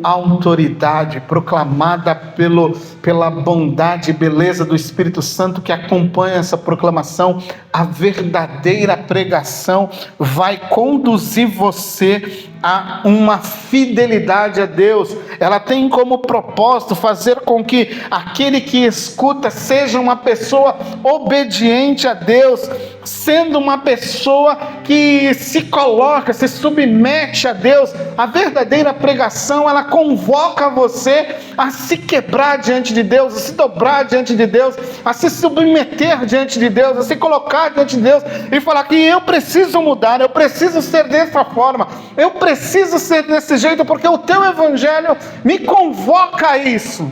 autoridade, proclamada pela bondade e beleza do Espírito Santo que acompanha essa proclamação, a verdadeira pregação vai conduzir você a uma fidelidade a Deus. Ela tem como propósito fazer com que aquele que escuta seja uma pessoa obediente a Deus, sendo uma pessoa que se coloca, se submete a Deus. A verdadeira pregação, ela convoca você a se quebrar diante de Deus, a se dobrar diante de Deus, a se submeter diante de Deus, a se colocar diante de Deus e falar que eu preciso mudar, eu preciso ser dessa forma, eu preciso ser desse jeito, porque o teu evangelho me convoca a isso.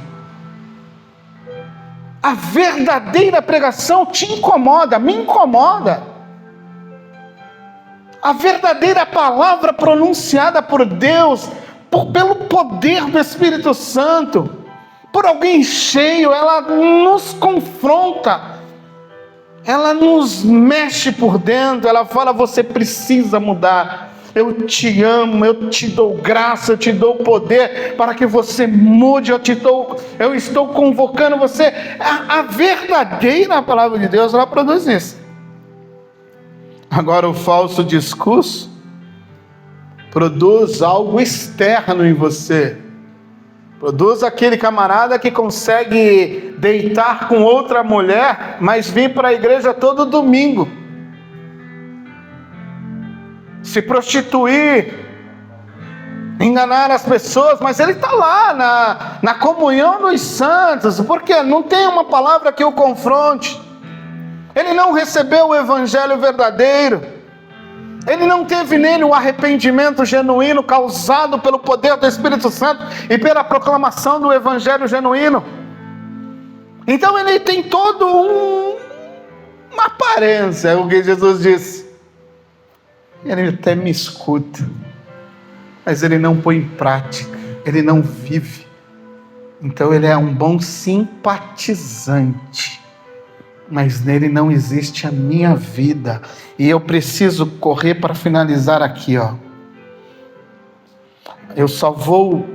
A verdadeira pregação te incomoda, me incomoda. A verdadeira palavra pronunciada por Deus, pelo poder do Espírito Santo, por alguém cheio, ela nos confronta, ela nos mexe por dentro, ela fala: você precisa mudar. Eu te amo, eu te dou graça, eu te dou poder para que você mude, eu estou convocando você. A verdadeira palavra de Deus, ela produz isso. Agora, o falso discurso produz algo externo em você. Produz aquele camarada que consegue deitar com outra mulher, mas vir para a igreja todo domingo. Se prostituir enganar as pessoas, mas ele está lá na comunhão dos santos, porque não tem uma palavra que o confronte. Ele não recebeu o evangelho verdadeiro, ele não teve nele o arrependimento genuíno causado pelo poder do Espírito Santo e pela proclamação do evangelho genuíno. Então ele tem todo uma aparência, é o que Jesus disse. Ele até me escuta, mas ele não põe em prática, ele não vive. Então ele é um bom simpatizante, mas nele não existe a minha vida. E eu preciso correr para finalizar aqui, ó. Eu só vou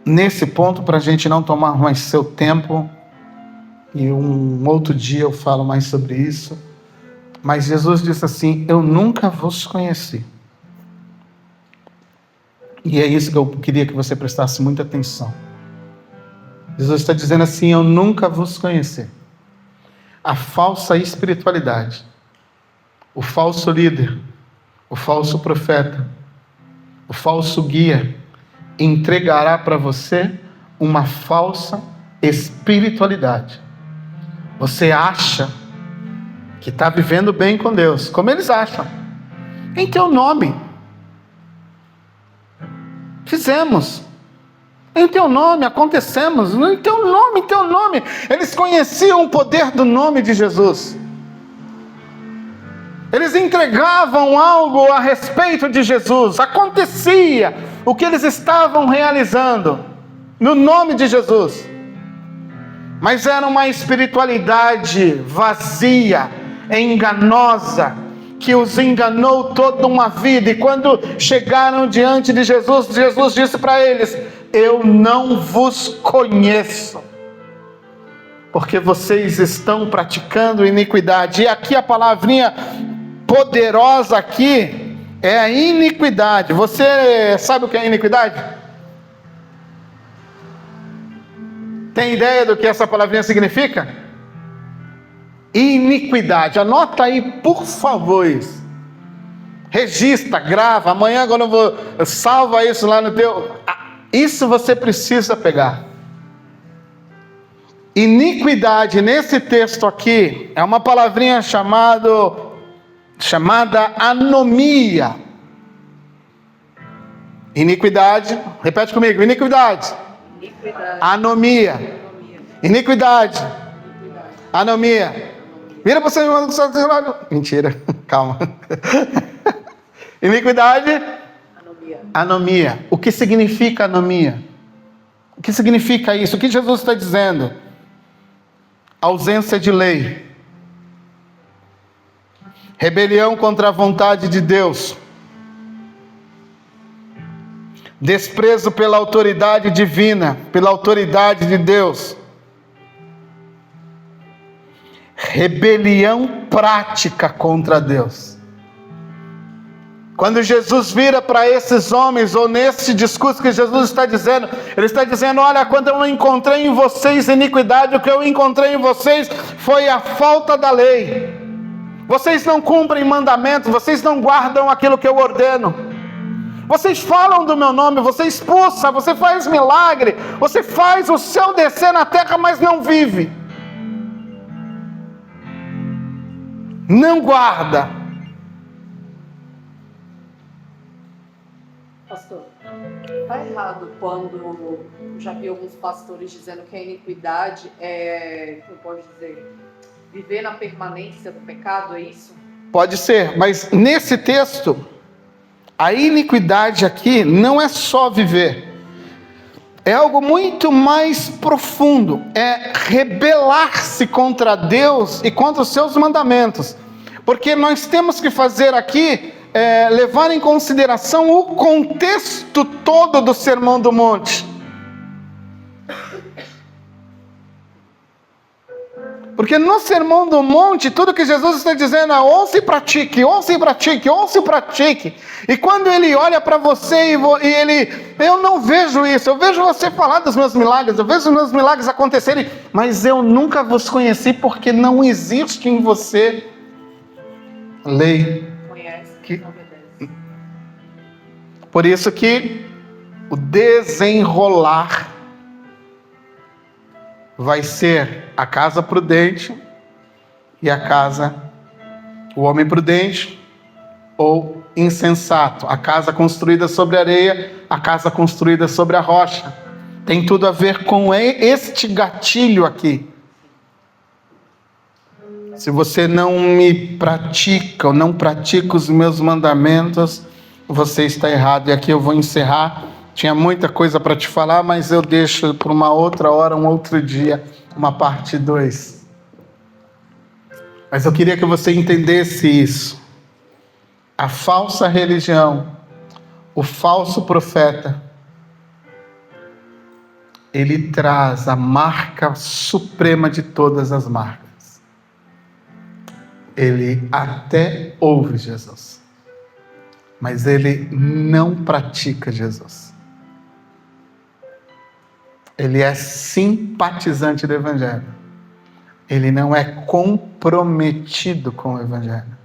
nesse ponto para a gente não tomar mais seu tempo, e um outro dia eu falo mais sobre isso. Mas Jesus disse assim: eu nunca vos conheci. E é isso que eu queria que você prestasse muita atenção. Jesus está dizendo assim: eu nunca vos conheci. A falsa espiritualidade, o falso líder, o falso profeta, o falso guia, entregará para você uma falsa espiritualidade. Você acha que está vivendo bem com Deus, como eles acham, em teu nome. Fizemos, em teu nome, acontecemos, em teu nome, em teu nome. Eles conheciam o poder do nome de Jesus. Eles entregavam algo a respeito de Jesus. Acontecia o que eles estavam realizando no nome de Jesus. Mas era uma espiritualidade vazia, enganosa, que os enganou toda uma vida. E quando chegaram diante de Jesus, Jesus disse para eles: eu não vos conheço, porque vocês estão praticando iniquidade. E aqui a palavrinha poderosa aqui é a iniquidade. Você sabe o que é iniquidade? Tem ideia do que essa palavrinha significa? Iniquidade. Anota aí, por favor. Registra, grava. Amanhã, quando eu vou, salva isso lá no teu. Isso você precisa pegar. Iniquidade, nesse texto aqui, é uma palavrinha chamada anomia. Iniquidade, repete comigo: iniquidade. Anomia. Iniquidade. Anomia. Vira para você, irmão. Mentira, calma. Iniquidade. Anomia. O que significa anomia? O que significa isso? O que Jesus está dizendo? Ausência de lei. Rebelião contra a vontade de Deus. Desprezo pela autoridade divina, pela autoridade de Deus. Rebelião prática contra Deus. Quando Jesus vira para esses homens, ou nesse discurso que Jesus está dizendo, ele está dizendo: olha, quando eu encontrei em vocês iniquidade, o que eu encontrei em vocês foi a falta da lei. Vocês não cumprem mandamentos, vocês não guardam aquilo que eu ordeno. Vocês falam do meu nome, você expulsa, você faz milagre, você faz o céu descer na terra, mas não vive. Não guarda. Pastor, está errado quando já vi alguns pastores dizendo que a iniquidade é, como pode dizer, viver na permanência do pecado, é isso? Pode ser, mas nesse texto, a iniquidade aqui não é só viver. É algo muito mais profundo. É rebelar-se contra Deus e contra os seus mandamentos. Porque nós temos que fazer aqui, levar em consideração o contexto todo do Sermão do Monte. Porque no Sermão do Monte, tudo que Jesus está dizendo é: ouça e pratique, ouça e pratique, ouça e pratique. E quando ele olha para você e ele: eu não vejo isso, eu vejo você falar dos meus milagres, eu vejo os meus milagres acontecerem, mas eu nunca vos conheci, porque não existe em você lei. Conhece, que... obedece. Por isso que o desenrolar vai ser a casa prudente e o homem prudente ou insensato. A casa construída sobre areia, a casa construída sobre a rocha. Tem tudo a ver com este gatilho aqui. Se você não me pratica ou não pratica os meus mandamentos, você está errado. E aqui eu vou encerrar. Tinha muita coisa para te falar, mas eu deixo para uma outra hora, um outro dia, uma parte 2. Mas eu queria que você entendesse isso. A falsa religião, o falso profeta, ele traz a marca suprema de todas as marcas. Ele até ouve Jesus, mas ele não pratica Jesus. Ele é simpatizante do Evangelho. Ele não é comprometido com o Evangelho.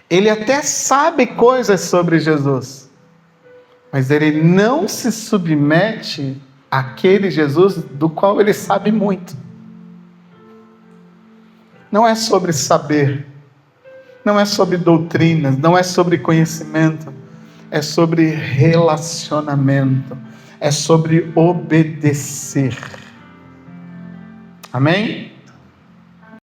Ele até sabe coisas sobre Jesus, mas ele não se submete àquele Jesus do qual ele sabe muito. Não é sobre saber, não é sobre doutrinas, não é sobre conhecimento, é sobre relacionamento, é sobre obedecer. Amém?